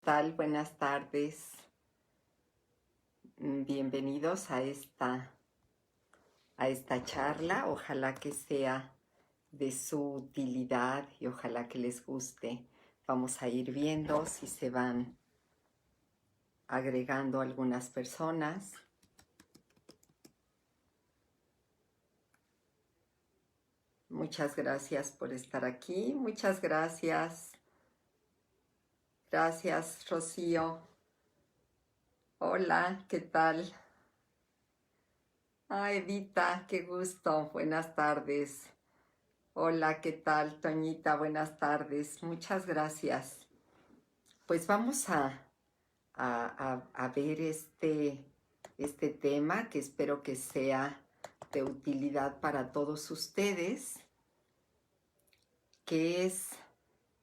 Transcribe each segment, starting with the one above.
tal? Buenas tardes. Bienvenidos a esta charla. Ojalá que sea de su utilidad y ojalá que les guste. Vamos a ir viendo si se van agregando algunas personas. Muchas gracias por estar aquí. Muchas gracias. Gracias, Rocío. Hola, ¿qué tal? Evita, qué gusto. Buenas tardes. Hola, ¿qué tal, Toñita? Buenas tardes. Muchas gracias. Pues vamos a ver este tema que espero que sea de utilidad para todos ustedes, que es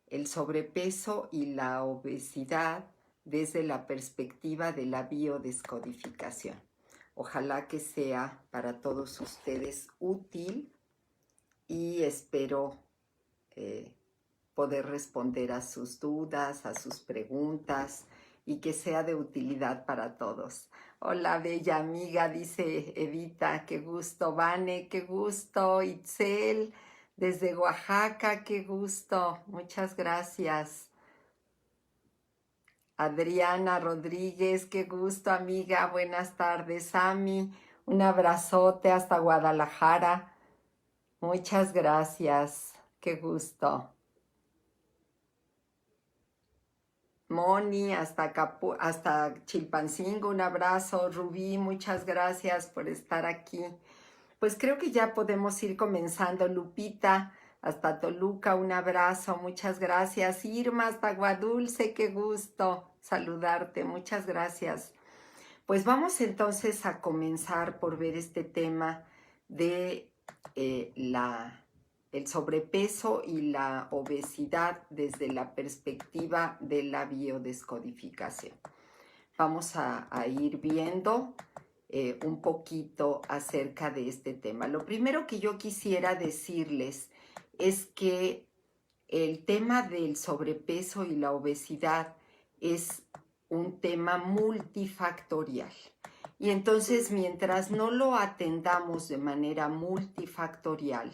el sobrepeso y la obesidad desde la perspectiva de la biodescodificación. Ojalá que sea para todos ustedes útil y espero poder responder a sus dudas, a sus preguntas y que sea de utilidad para todos. Hola, bella amiga, dice Evita, qué gusto. Vane, qué gusto. Itzel, desde Oaxaca, qué gusto. Muchas gracias. Adriana Rodríguez, qué gusto, amiga. Buenas tardes. Ami, un abrazote hasta Guadalajara. Muchas gracias. Qué gusto. Moni, hasta Chilpancingo, un abrazo. Rubí, muchas gracias por estar aquí. Pues creo que ya podemos ir comenzando. Lupita, hasta Toluca, un abrazo, muchas gracias. Irma, hasta Aguadulce, qué gusto saludarte, muchas gracias. Pues vamos entonces a comenzar por ver este tema de el sobrepeso y la obesidad desde la perspectiva de la biodescodificación. Vamos a ir viendo un poquito acerca de este tema. Lo primero que yo quisiera decirles es que el tema del sobrepeso y la obesidad es un tema multifactorial. Y entonces, mientras no lo atendamos de manera multifactorial,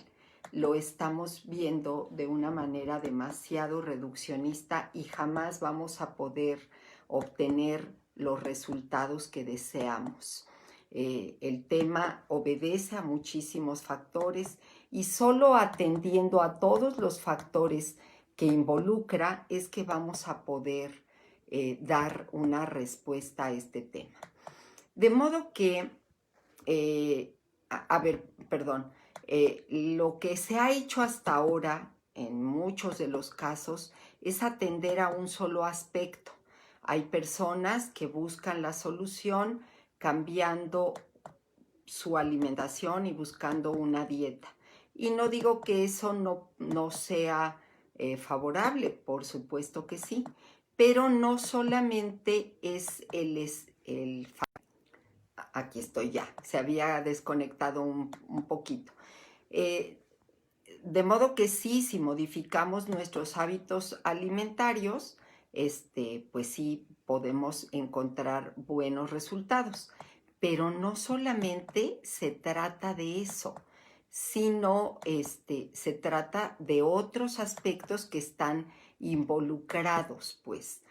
lo estamos viendo de una manera demasiado reduccionista y jamás vamos a poder obtener los resultados que deseamos. El tema obedece a muchísimos factores y solo atendiendo a todos los factores que involucra es que vamos a poder dar una respuesta a este tema. De modo que, lo que se ha hecho hasta ahora, en muchos de los casos, es atender a un solo aspecto. Hay personas que buscan la solución cambiando su alimentación y buscando una dieta. Y no digo que eso no sea favorable, por supuesto que sí, pero no solamente es aquí estoy ya, se había desconectado un poquito. De modo que sí, si modificamos nuestros hábitos alimentarios, pues sí podemos encontrar buenos resultados. Pero no solamente se trata de eso, sino se trata de otros aspectos que están involucrados, pues,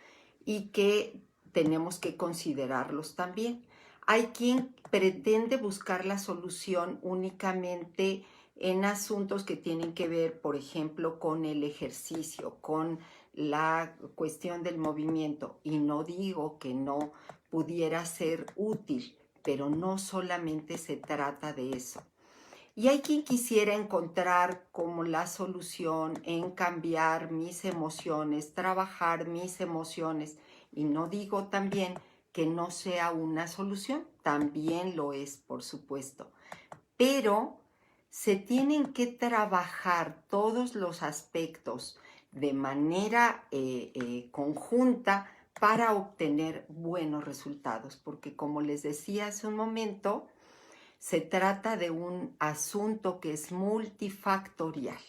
y que tenemos que considerarlos también. Hay quien pretende buscar la solución únicamente en asuntos que tienen que ver, por ejemplo, con el ejercicio, con la cuestión del movimiento. Y no digo que no pudiera ser útil, pero no solamente se trata de eso. Y hay quien quisiera encontrar como la solución en cambiar mis emociones, trabajar mis emociones. Y no digo también que no sea una solución, también lo es, por supuesto. Pero se tienen que trabajar todos los aspectos de manera conjunta para obtener buenos resultados, porque como les decía hace un momento, se trata de un asunto que es multifactorial.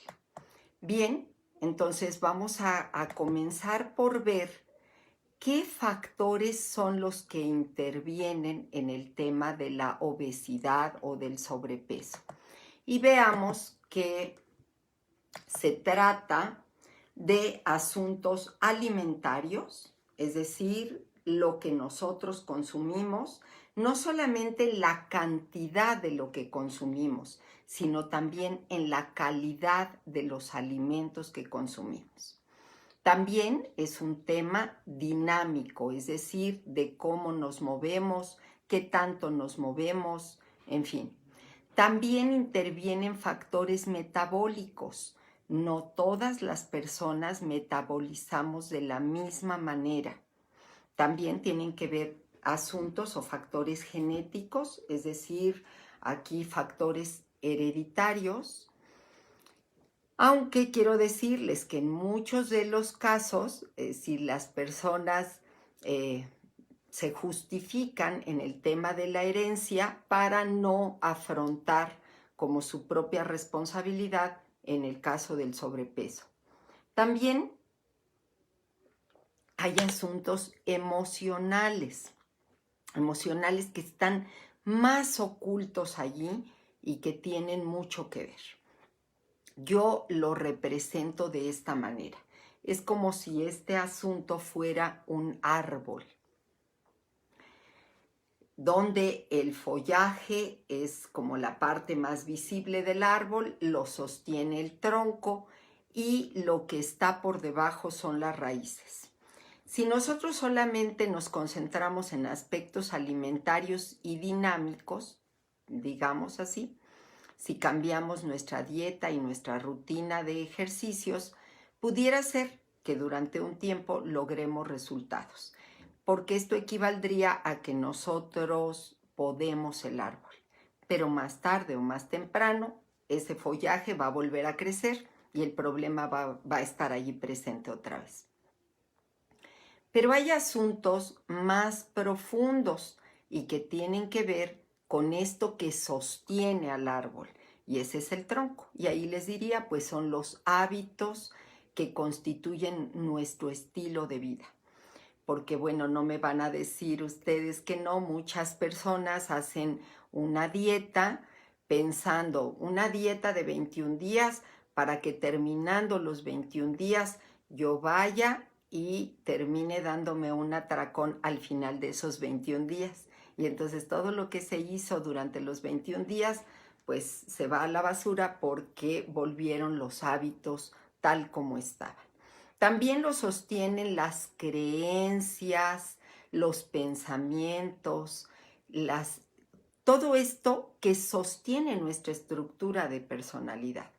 Bien, entonces vamos a comenzar por ver ¿qué factores son los que intervienen en el tema de la obesidad o del sobrepeso? Y veamos que se trata de asuntos alimentarios, es decir, lo que nosotros consumimos, no solamente la cantidad de lo que consumimos, sino también en la calidad de los alimentos que consumimos. También es un tema dinámico, es decir, de cómo nos movemos, qué tanto nos movemos, en fin. También intervienen factores metabólicos. No todas las personas metabolizamos de la misma manera. También tienen que ver asuntos o factores genéticos, es decir, aquí factores hereditarios. Aunque quiero decirles que en muchos de los casos, si las personas se justifican en el tema de la herencia para no afrontar como su propia responsabilidad en el caso del sobrepeso. También hay asuntos emocionales que están más ocultos allí y que tienen mucho que ver. Yo lo represento de esta manera. Es como si este asunto fuera un árbol, donde el follaje es como la parte más visible del árbol, lo sostiene el tronco y lo que está por debajo son las raíces. Si nosotros solamente nos concentramos en aspectos alimentarios y dinámicos, digamos así, si cambiamos nuestra dieta y nuestra rutina de ejercicios, pudiera ser que durante un tiempo logremos resultados, porque esto equivaldría a que nosotros podemos el árbol, pero más tarde o más temprano ese follaje va a volver a crecer y el problema va a estar allí presente otra vez. Pero hay asuntos más profundos y que tienen que ver con esto que sostiene al árbol, y ese es el tronco. Y ahí les diría, pues son los hábitos que constituyen nuestro estilo de vida. Porque bueno, no me van a decir ustedes que no, muchas personas hacen una dieta pensando, una dieta de 21 días para que terminando los 21 días yo vaya y termine dándome un atracón al final de esos 21 días. Y entonces todo lo que se hizo durante los 21 días, pues se va a la basura porque volvieron los hábitos tal como estaban. También lo sostienen las creencias, los pensamientos, todo esto que sostiene nuestra estructura de personalidad.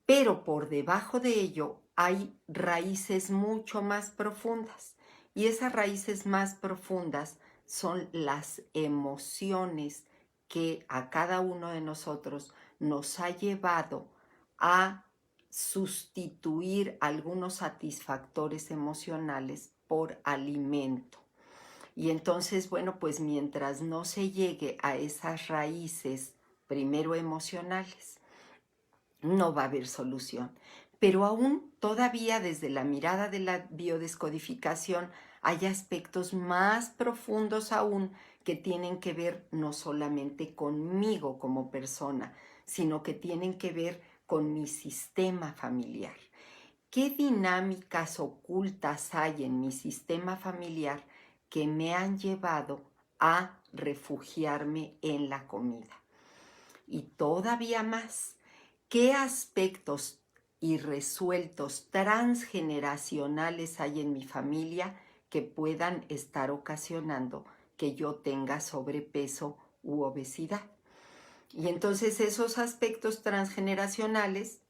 Pero por debajo de ello hay raíces mucho más profundas, y esas raíces más profundas son las emociones que a cada uno de nosotros nos ha llevado a sustituir algunos satisfactores emocionales por alimento. Y entonces, bueno, pues mientras no se llegue a esas raíces, primero emocionales, no va a haber solución. Pero aún todavía desde la mirada de la biodescodificación hay aspectos más profundos aún que tienen que ver no solamente conmigo como persona, sino que tienen que ver con mi sistema familiar. ¿Qué dinámicas ocultas hay en mi sistema familiar que me han llevado a refugiarme en la comida? Y todavía más, ¿qué aspectos irresueltos transgeneracionales hay en mi familia que puedan estar ocasionando que yo tenga sobrepeso u obesidad? Y entonces esos aspectos transgeneracionales,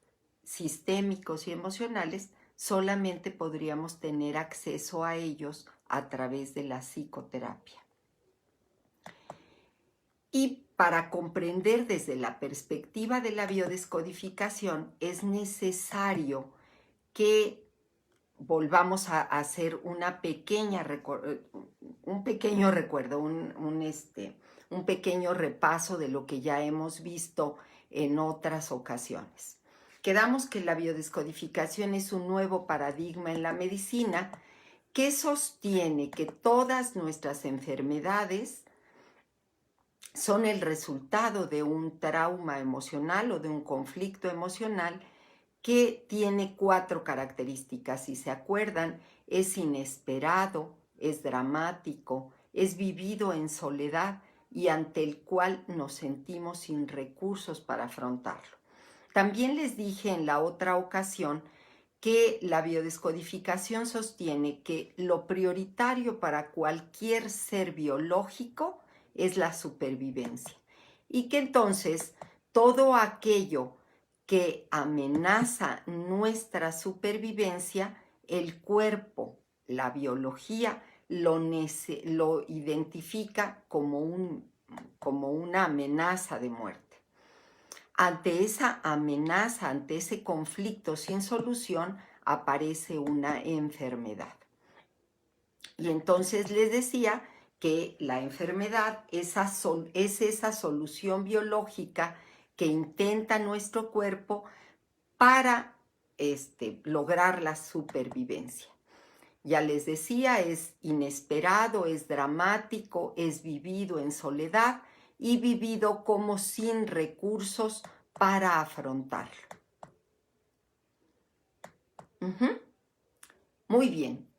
sistémicos y emocionales, solamente podríamos tener acceso a ellos a través de la psicoterapia. Y para comprender desde la perspectiva de la biodescodificación es necesario que volvamos a hacer un pequeño recuerdo, un pequeño repaso de lo que ya hemos visto en otras ocasiones. Quedamos que la biodescodificación es un nuevo paradigma en la medicina ¿Qué sostiene que todas nuestras enfermedades son el resultado de un trauma emocional o de un conflicto emocional que tiene 4 características? Si se acuerdan, es inesperado, es dramático, es vivido en soledad y ante el cual nos sentimos sin recursos para afrontarlo. También les dije en la otra ocasión que la biodescodificación sostiene que lo prioritario para cualquier ser biológico es la supervivencia y que entonces todo aquello que amenaza nuestra supervivencia, el cuerpo, la biología, lo identifica como una amenaza de muerte. Ante esa amenaza, ante ese conflicto sin solución, aparece una enfermedad. Y entonces les decía que la enfermedad es esa solución biológica que intenta nuestro cuerpo para lograr la supervivencia. Ya les decía, es inesperado, es dramático, es vivido en soledad y vivido como sin recursos para afrontarlo. Muy bien.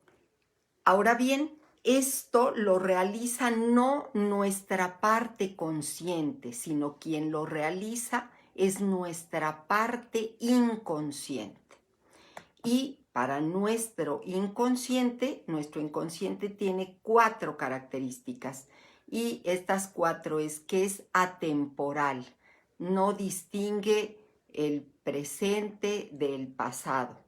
Ahora bien, esto lo realiza no nuestra parte consciente, sino quien lo realiza es nuestra parte inconsciente. Y para nuestro inconsciente tiene 4 características. Y estas 4 es que es atemporal, no distingue el presente del pasado.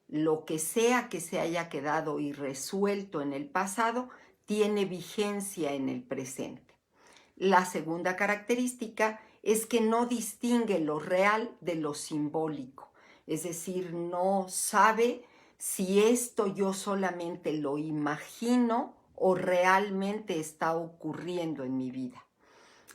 Lo que sea que se haya quedado irresuelto en el pasado tiene vigencia en el presente. La segunda característica es que no distingue lo real de lo simbólico. Es decir, no sabe si esto yo solamente lo imagino o realmente está ocurriendo en mi vida.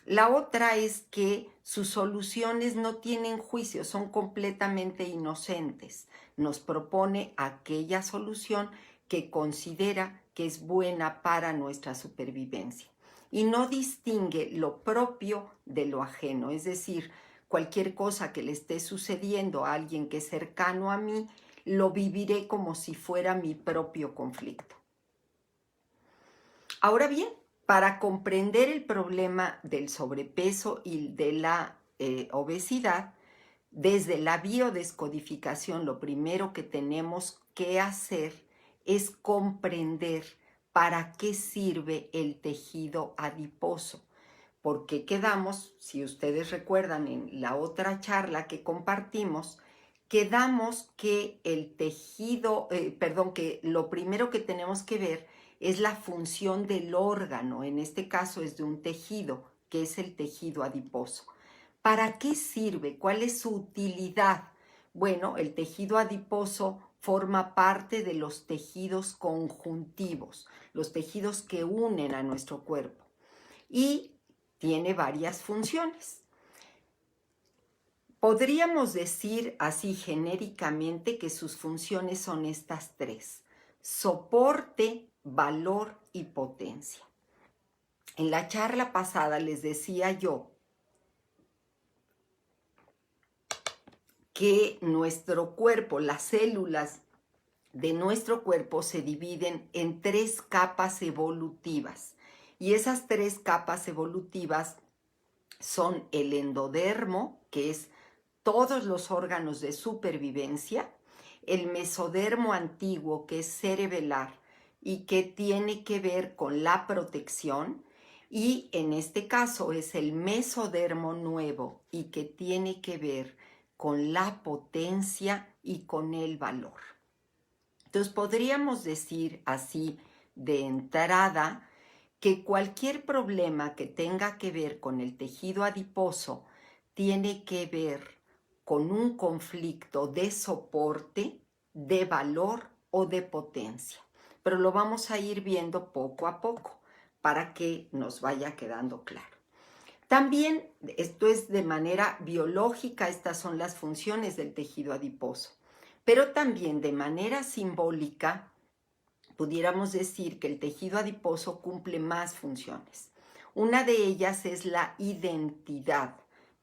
La otra es que sus soluciones no tienen juicio, son completamente inocentes. Nos propone aquella solución que considera que es buena para nuestra supervivencia. Y no distingue lo propio de lo ajeno, es decir, cualquier cosa que le esté sucediendo a alguien que es cercano a mí, lo viviré como si fuera mi propio conflicto. Ahora bien, para comprender el problema del sobrepeso y de la obesidad, desde la biodescodificación lo primero que tenemos que hacer es comprender para qué sirve el tejido adiposo. Porque quedamos, si ustedes recuerdan en la otra charla que compartimos, quedamos que el tejido, que lo primero que tenemos que ver es la función del órgano, en este caso es de un tejido, que es el tejido adiposo. ¿Para qué sirve? ¿Cuál es su utilidad? Bueno, el tejido adiposo forma parte de los tejidos conjuntivos, los tejidos que unen a nuestro cuerpo, y tiene varias funciones. Podríamos decir así genéricamente que sus funciones son estas 3: soporte, valor y potencia. En la charla pasada les decía yo que nuestro cuerpo, las células de nuestro cuerpo se dividen en 3 capas evolutivas. Y esas 3 capas evolutivas son el endodermo, que es todos los órganos de supervivencia, el mesodermo antiguo, que es cerebelar y que tiene que ver con la protección, y en este caso es el mesodermo nuevo y que tiene que ver con la potencia y con el valor. Entonces podríamos decir así de entrada que cualquier problema que tenga que ver con el tejido adiposo tiene que ver con un conflicto de soporte, de valor o de potencia. Pero lo vamos a ir viendo poco a poco para que nos vaya quedando claro. También, esto es de manera biológica, estas son las funciones del tejido adiposo, pero también de manera simbólica pudiéramos decir que el tejido adiposo cumple más funciones. Una de ellas es la identidad,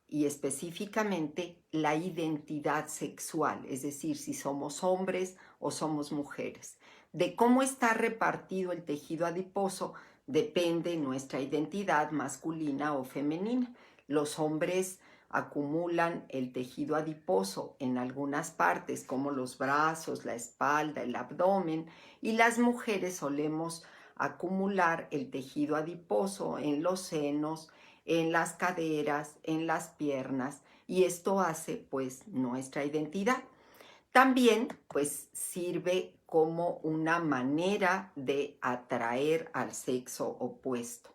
y específicamente la identidad sexual, es decir, si somos hombres o somos mujeres. De cómo está repartido el tejido adiposo depende nuestra identidad masculina o femenina. Los hombres acumulan el tejido adiposo en algunas partes, como los brazos, la espalda, el abdomen, y las mujeres solemos acumular el tejido adiposo en los senos, en las caderas, en las piernas, y esto hace pues nuestra identidad. También pues sirve como una manera de atraer al sexo opuesto.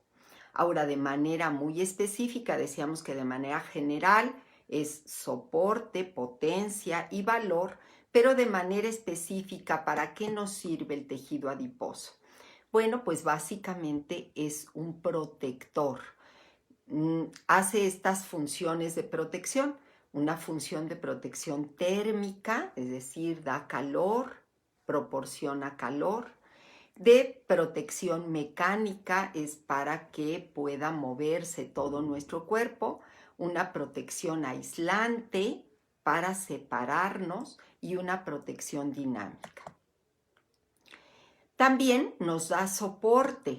Ahora, de manera muy específica, decíamos que de manera general es soporte, potencia y valor, pero de manera específica, ¿para qué nos sirve el tejido adiposo? Bueno, pues básicamente es un protector. Hace estas funciones de protección, una función de protección térmica, es decir, da calor, proporciona calor, de protección mecánica, es para que pueda moverse todo nuestro cuerpo, una protección aislante para separarnos y una protección dinámica. También nos da soporte,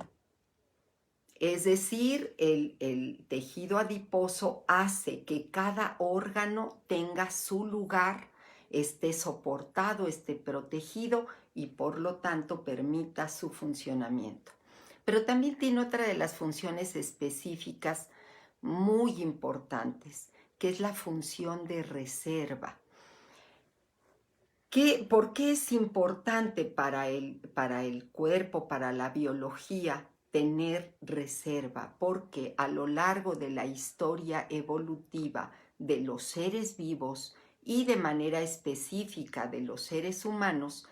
es decir, el tejido adiposo hace que cada órgano tenga su lugar, esté soportado, esté protegido y por lo tanto permita su funcionamiento. Pero también tiene otra de las funciones específicas muy importantes, que es la función de reserva. ¿Por qué es importante para el cuerpo, para la biología, tener reserva? Porque a lo largo de la historia evolutiva de los seres vivos y de manera específica de los seres humanos,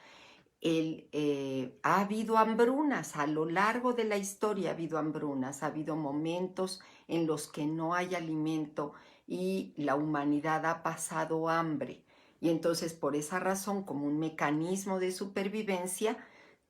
ha habido hambrunas. A lo largo de la historia ha habido hambrunas, ha habido momentos en los que no hay alimento y la humanidad ha pasado hambre. Y entonces, por esa razón, como un mecanismo de supervivencia,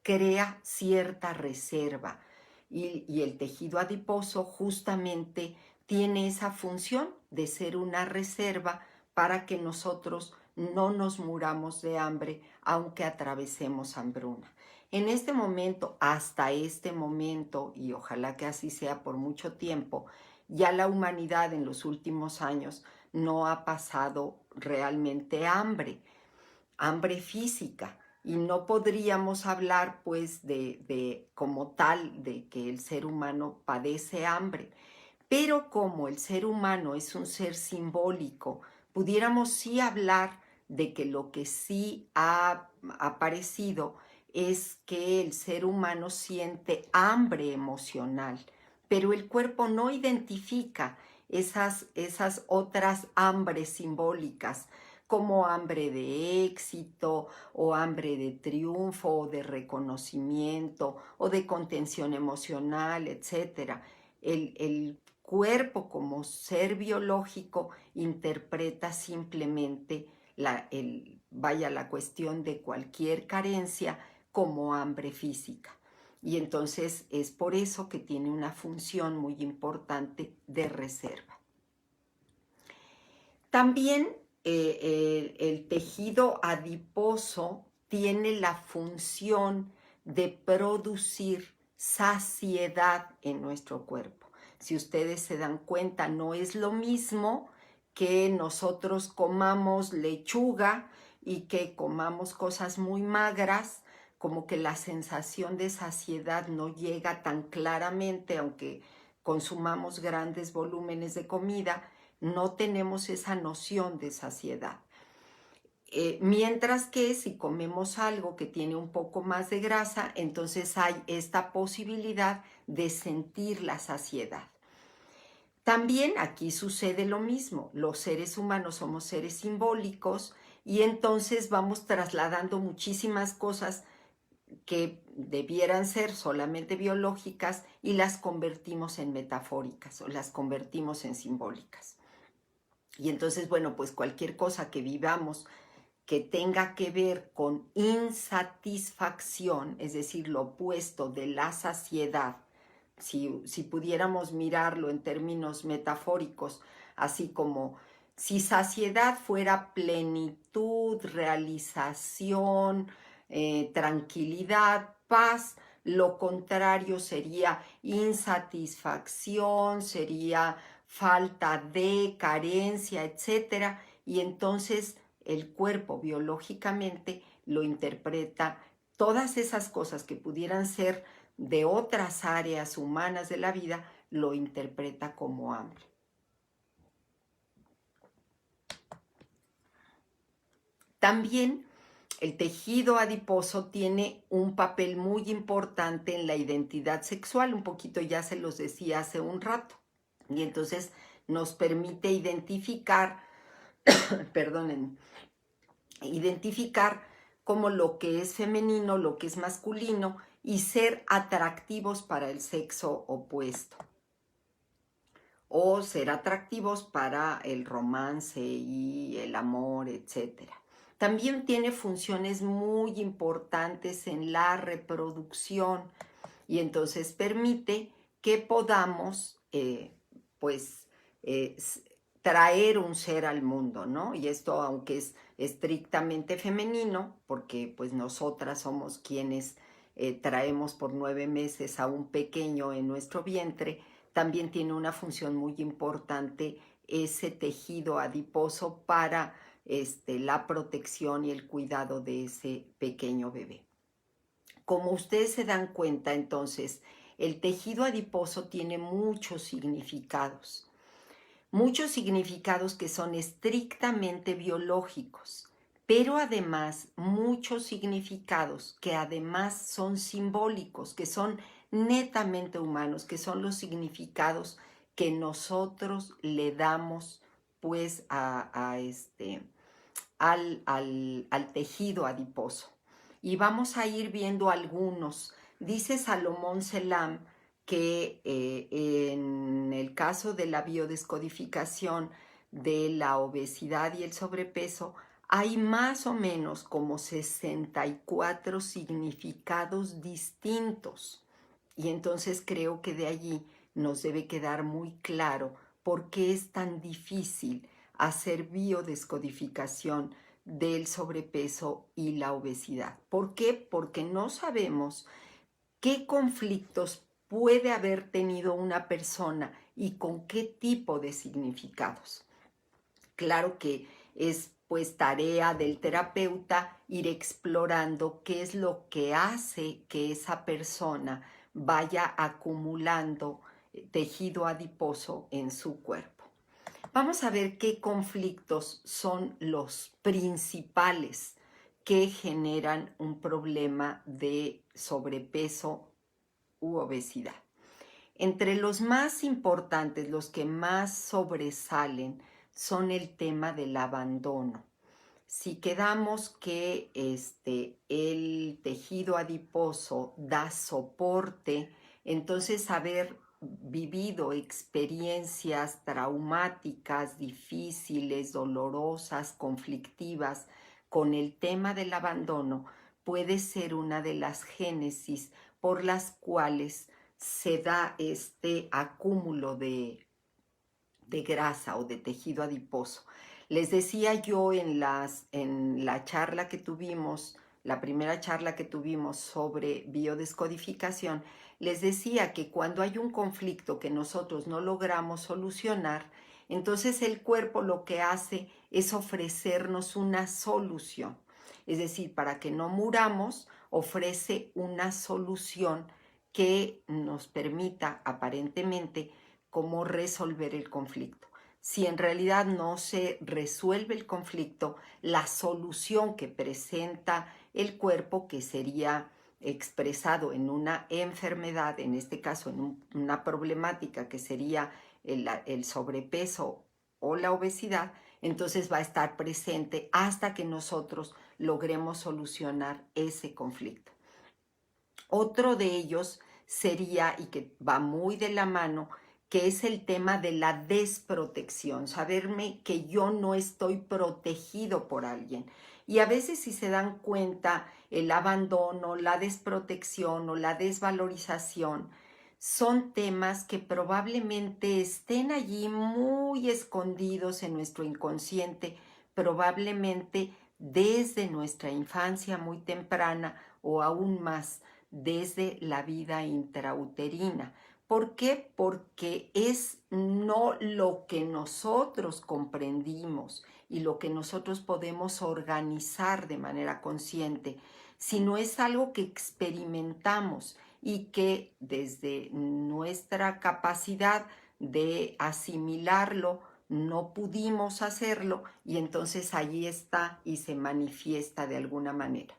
crea cierta reserva. Y el tejido adiposo justamente tiene esa función de ser una reserva para que nosotros no nos muramos de hambre, aunque atravesemos hambruna. En este momento, hasta este momento, y ojalá que así sea por mucho tiempo, ya la humanidad en los últimos años no ha pasado realmente hambre física, y no podríamos hablar pues de como tal de que el ser humano padece hambre, pero como el ser humano es un ser simbólico, pudiéramos sí hablar de que lo que sí ha aparecido es que el ser humano siente hambre emocional, pero el cuerpo no identifica esas otras hambres simbólicas, como hambre de éxito o hambre de triunfo o de reconocimiento o de contención emocional, etc. El cuerpo como ser biológico interpreta simplemente la cuestión de cualquier carencia como hambre física. Y entonces es por eso que tiene una función muy importante de reserva. También el tejido adiposo tiene la función de producir saciedad en nuestro cuerpo. Si ustedes se dan cuenta, no es lo mismo que nosotros comamos lechuga y que comamos cosas muy magras, como que la sensación de saciedad no llega tan claramente, aunque consumamos grandes volúmenes de comida, no tenemos esa noción de saciedad. Mientras que si comemos algo que tiene un poco más de grasa, entonces hay esta posibilidad de sentir la saciedad. También aquí sucede lo mismo. Los seres humanos somos seres simbólicos y entonces vamos trasladando muchísimas cosas que debieran ser solamente biológicas y las convertimos en metafóricas o las convertimos en simbólicas. Y entonces, bueno, pues cualquier cosa que vivamos que tenga que ver con insatisfacción, es decir, lo opuesto de la saciedad, si pudiéramos mirarlo en términos metafóricos, así como si saciedad fuera plenitud, realización, tranquilidad, paz, lo contrario sería insatisfacción, sería falta de, carencia, etcétera, y entonces el cuerpo biológicamente lo interpreta, todas esas cosas que pudieran ser de otras áreas humanas de la vida, lo interpreta como hambre. También el tejido adiposo tiene un papel muy importante en la identidad sexual, un poquito ya se los decía hace un rato, y entonces nos permite identificar, perdonen, identificar como lo que es femenino, lo que es masculino y ser atractivos para el sexo opuesto o ser atractivos para el romance y el amor, etc. También tiene funciones muy importantes en la reproducción y entonces permite que podamos pues eh, traer un ser al mundo, ¿no? Y esto, aunque es estrictamente femenino, porque pues nosotras somos quienes traemos por 9 meses a un pequeño en nuestro vientre, también tiene una función muy importante ese tejido adiposo para la protección y el cuidado de ese pequeño bebé. Como ustedes se dan cuenta, entonces, el tejido adiposo tiene muchos significados que son estrictamente biológicos, pero además muchos significados que además son simbólicos, que son netamente humanos, que son los significados que nosotros le damos pues al tejido adiposo. Y vamos a ir viendo algunos. Dice Salomón Selam que en el caso de la biodescodificación de la obesidad y el sobrepeso, hay más o menos como 64 significados distintos. Y entonces creo que de allí nos debe quedar muy claro por qué es tan difícil hacer biodescodificación del sobrepeso y la obesidad. ¿Por qué? Porque no sabemos qué conflictos puede haber tenido una persona y con qué tipo de significados. Claro que es pues tarea del terapeuta ir explorando qué es lo que hace que esa persona vaya acumulando tejido adiposo en su cuerpo. Vamos a ver qué conflictos son los principales que generan un problema de sobrepeso u obesidad. Entre los más importantes, los que más sobresalen, son el tema del abandono. Si quedamos que el tejido adiposo da soporte, entonces haber vivido experiencias traumáticas, difíciles, dolorosas, conflictivas con el tema del abandono puede ser una de las génesis por las cuales se da este acúmulo de grasa o de tejido adiposo. Les decía yo en la charla que tuvimos, la primera charla que tuvimos sobre biodescodificación, les decía que cuando hay un conflicto que nosotros no logramos solucionar, entonces el cuerpo lo que hace es ofrecernos una solución. Es decir, para que no muramos, ofrece una solución que nos permita aparentemente cómo resolver el conflicto. Si en realidad no se resuelve el conflicto, la solución que presenta el cuerpo, que sería expresado en una enfermedad, en este caso en una problemática que sería el sobrepeso o la obesidad, entonces va a estar presente hasta que nosotros logremos solucionar ese conflicto. Otro de ellos sería, y que va muy de la mano, que es el tema de la desprotección, saberme que yo no estoy protegido por alguien. Y a veces, si se dan cuenta, el abandono, la desprotección o la desvalorización son temas que probablemente estén allí muy escondidos en nuestro inconsciente, probablemente desde nuestra infancia muy temprana o aún más desde la vida intrauterina. ¿Por qué? Porque es no lo que nosotros comprendimos y lo que nosotros podemos organizar de manera consciente, sino es algo que experimentamos y que desde nuestra capacidad de asimilarlo no pudimos hacerlo, y entonces allí está y se manifiesta de alguna manera.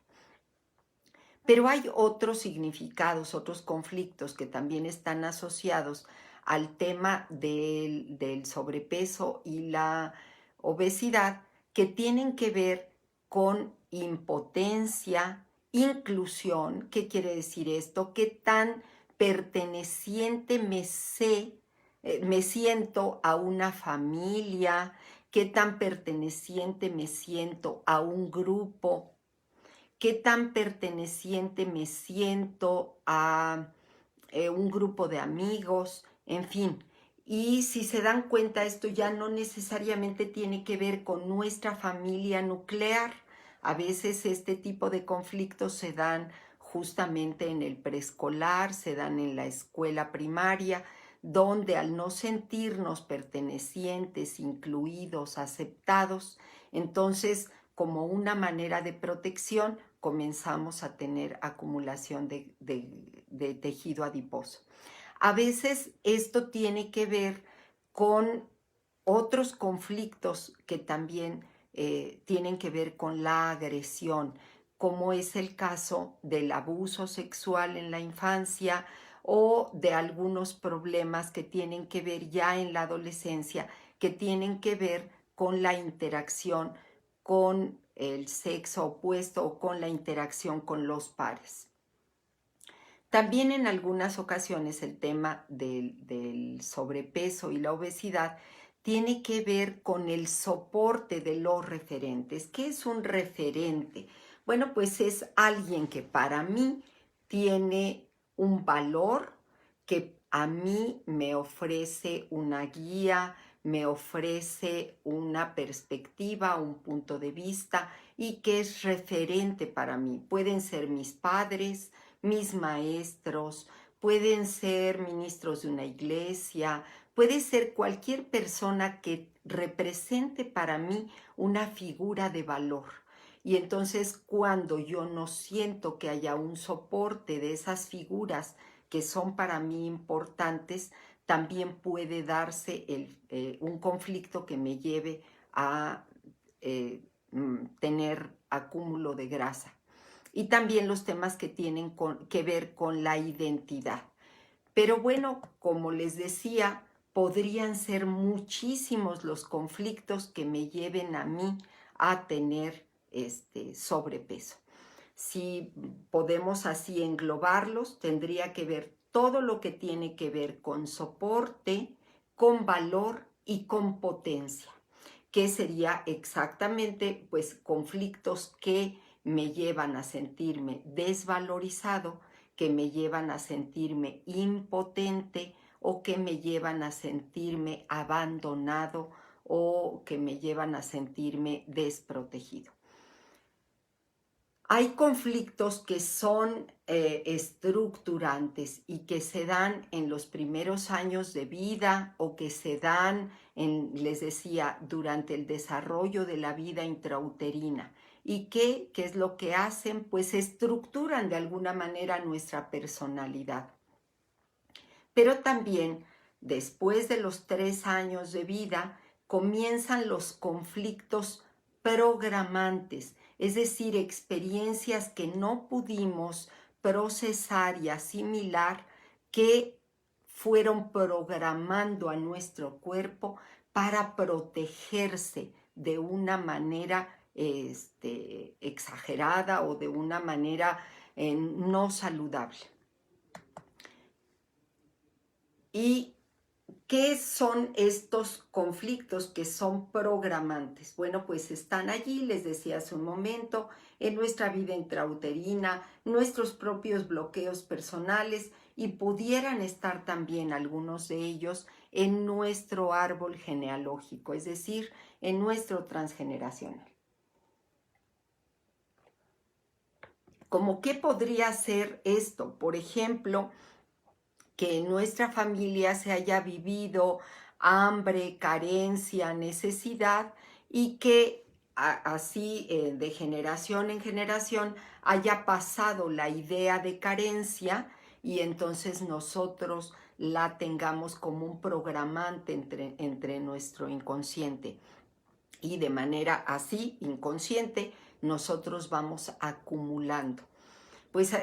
Pero hay otros significados, otros conflictos que también están asociados al tema del sobrepeso y la obesidad, que tienen que ver con impotencia, inclusión. ¿Qué quiere decir esto? ¿Qué tan perteneciente me siento a una familia? ¿Qué tan perteneciente me siento a un grupo? ¿Qué tan perteneciente me siento a un grupo de amigos? En fin. Y si se dan cuenta, esto ya no necesariamente tiene que ver con nuestra familia nuclear. A veces este tipo de conflictos se dan justamente en el preescolar, se dan en la escuela primaria, donde al no sentirnos pertenecientes, incluidos, aceptados, entonces, como una manera de protección, comenzamos a tener acumulación de tejido adiposo. A veces esto tiene que ver con otros conflictos que también tienen que ver con la agresión, como es el caso del abuso sexual en la infancia o de algunos problemas que tienen que ver ya en la adolescencia, que tienen que ver con la interacción con el sexo opuesto o con la interacción con los pares. También en algunas ocasiones el tema del sobrepeso y la obesidad tiene que ver con el soporte de los referentes. ¿Qué es un referente? Bueno, pues es alguien que para mí tiene un valor, que a mí me ofrece una guía, me ofrece una perspectiva, un punto de vista, y que es referente para mí. Pueden ser mis padres, mis maestros, pueden ser ministros de una iglesia, puede ser cualquier persona que represente para mí una figura de valor. Y entonces, cuando yo no siento que haya un soporte de esas figuras que son para mí importantes, también puede darse un conflicto que me lleve a tener acúmulo de grasa. Y también los temas que tienen que ver con la identidad. Pero bueno, como les decía, podrían ser muchísimos los conflictos que me lleven a mí a tener sobrepeso. Si podemos así englobarlos, tendría que ver todo lo que tiene que ver con soporte, con valor y con potencia, que sería exactamente pues conflictos que me llevan a sentirme desvalorizado, que me llevan a sentirme impotente o que me llevan a sentirme abandonado o que me llevan a sentirme desprotegido. Hay conflictos que son estructurantes y que se dan en los primeros años de vida o que se dan, les decía, durante el desarrollo de la vida intrauterina. ¿Y qué es lo que hacen? Pues estructuran de alguna manera nuestra personalidad. Pero también, después de los 3 años de vida, comienzan los conflictos programantes, es decir, experiencias que no pudimos procesar y asimilar, que fueron programando a nuestro cuerpo para protegerse de una manera exagerada o de una manera no saludable. Y ¿Qué son estos conflictos que son programantes? Bueno, pues están allí, les decía hace un momento, en nuestra vida intrauterina, nuestros propios bloqueos personales y pudieran estar también algunos de ellos en nuestro árbol genealógico, es decir, en nuestro transgeneracional. ¿Cómo qué podría ser esto? Por ejemplo, que en nuestra familia se haya vivido hambre, carencia, necesidad y que así de generación en generación haya pasado la idea de carencia y entonces nosotros la tengamos como un programante entre nuestro inconsciente y de manera así inconsciente nosotros vamos acumulando. Pues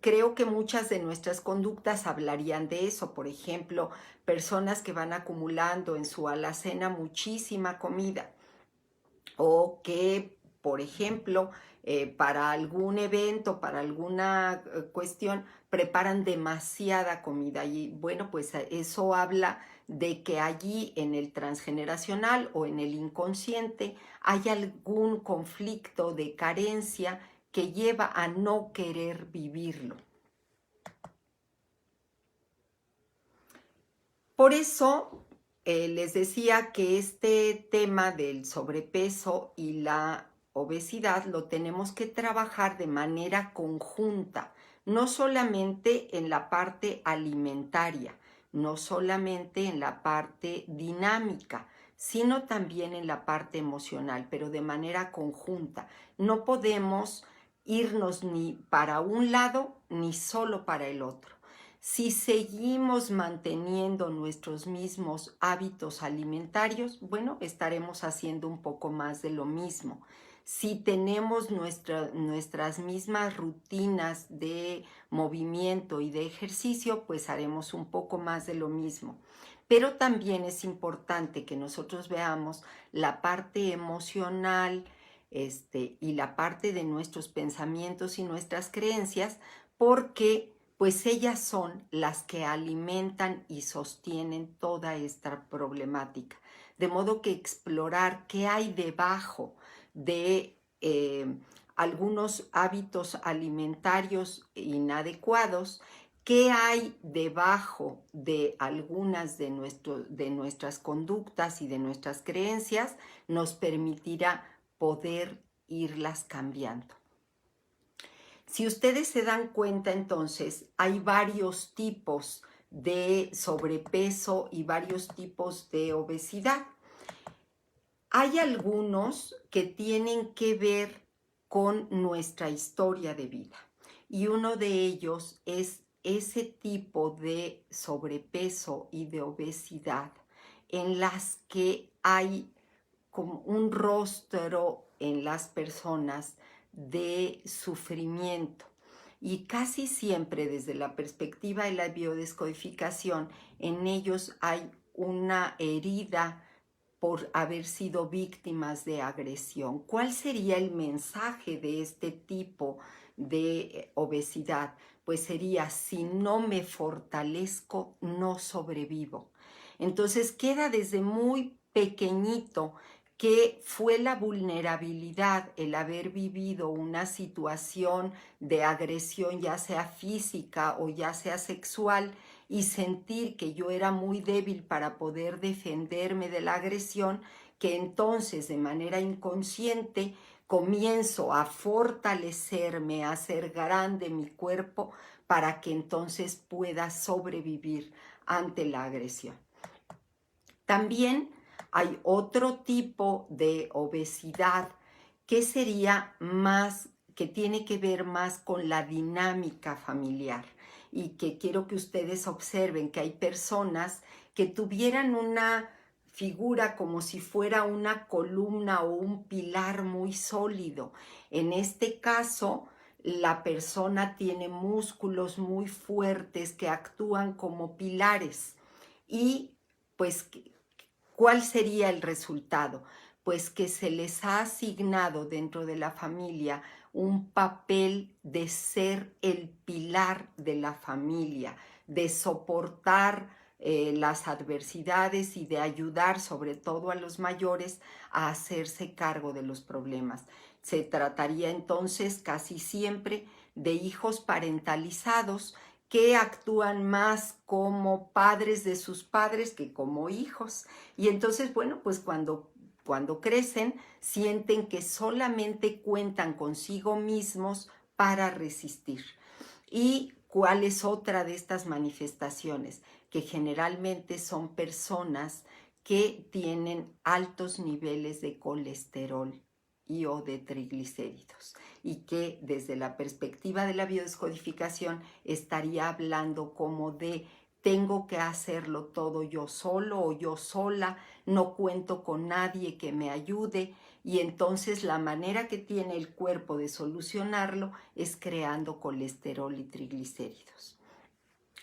creo que muchas de nuestras conductas hablarían de eso. Por ejemplo, personas que van acumulando en su alacena muchísima comida o que, por ejemplo, para algún evento, para alguna cuestión, preparan demasiada comida y bueno, pues eso habla de que allí en el transgeneracional o en el inconsciente hay algún conflicto de carencia que lleva a no querer vivirlo. Por eso les decía que este tema del sobrepeso y la obesidad lo tenemos que trabajar de manera conjunta, no solamente en la parte alimentaria, no solamente en la parte dinámica, sino también en la parte emocional, pero de manera conjunta. No podemos irnos ni para un lado ni solo para el otro. Si seguimos manteniendo nuestros mismos hábitos alimentarios, bueno, estaremos haciendo un poco más de lo mismo. Si tenemos nuestras mismas rutinas de movimiento y de ejercicio, pues haremos un poco más de lo mismo. Pero también es importante que nosotros veamos la parte emocional, y la parte de nuestros pensamientos y nuestras creencias, porque pues ellas son las que alimentan y sostienen toda esta problemática. De modo que explorar qué hay debajo de algunos hábitos alimentarios inadecuados, qué hay debajo de algunas de nuestras conductas y de nuestras creencias, nos permitirá poder irlas cambiando. Si ustedes se dan cuenta, entonces, hay varios tipos de sobrepeso y varios tipos de obesidad. Hay algunos que tienen que ver con nuestra historia de vida y uno de ellos es ese tipo de sobrepeso y de obesidad en las que hay como un rostro en las personas de sufrimiento. Y casi siempre desde la perspectiva de la biodescodificación, en ellos hay una herida por haber sido víctimas de agresión. ¿Cuál sería el mensaje de este tipo de obesidad? Pues sería, si no me fortalezco, no sobrevivo. Entonces queda desde muy pequeñito que fue la vulnerabilidad, el haber vivido una situación de agresión, ya sea física o ya sea sexual, y sentir que yo era muy débil para poder defenderme de la agresión, que entonces de manera inconsciente comienzo a fortalecerme, a hacer grande mi cuerpo para que entonces pueda sobrevivir ante la agresión. También hay otro tipo de obesidad que sería más, que tiene que ver más con la dinámica familiar y que quiero que ustedes observen que hay personas que tuvieran una figura como si fuera una columna o un pilar muy sólido. En este caso, la persona tiene músculos muy fuertes que actúan como pilares y pues ¿cuál sería el resultado? Pues que se les ha asignado dentro de la familia un papel de ser el pilar de la familia, de soportar las adversidades y de ayudar sobre todo a los mayores a hacerse cargo de los problemas. Se trataría entonces casi siempre de hijos parentalizados que actúan más como padres de sus padres que como hijos. Y entonces, bueno, pues cuando crecen, sienten que solamente cuentan consigo mismos para resistir. ¿Y cuál es otra de estas manifestaciones? Que generalmente son personas que tienen altos niveles de colesterol y o de triglicéridos, y que desde la perspectiva de la biodescodificación estaría hablando como de tengo que hacerlo todo yo solo o yo sola, no cuento con nadie que me ayude, y entonces la manera que tiene el cuerpo de solucionarlo es creando colesterol y triglicéridos.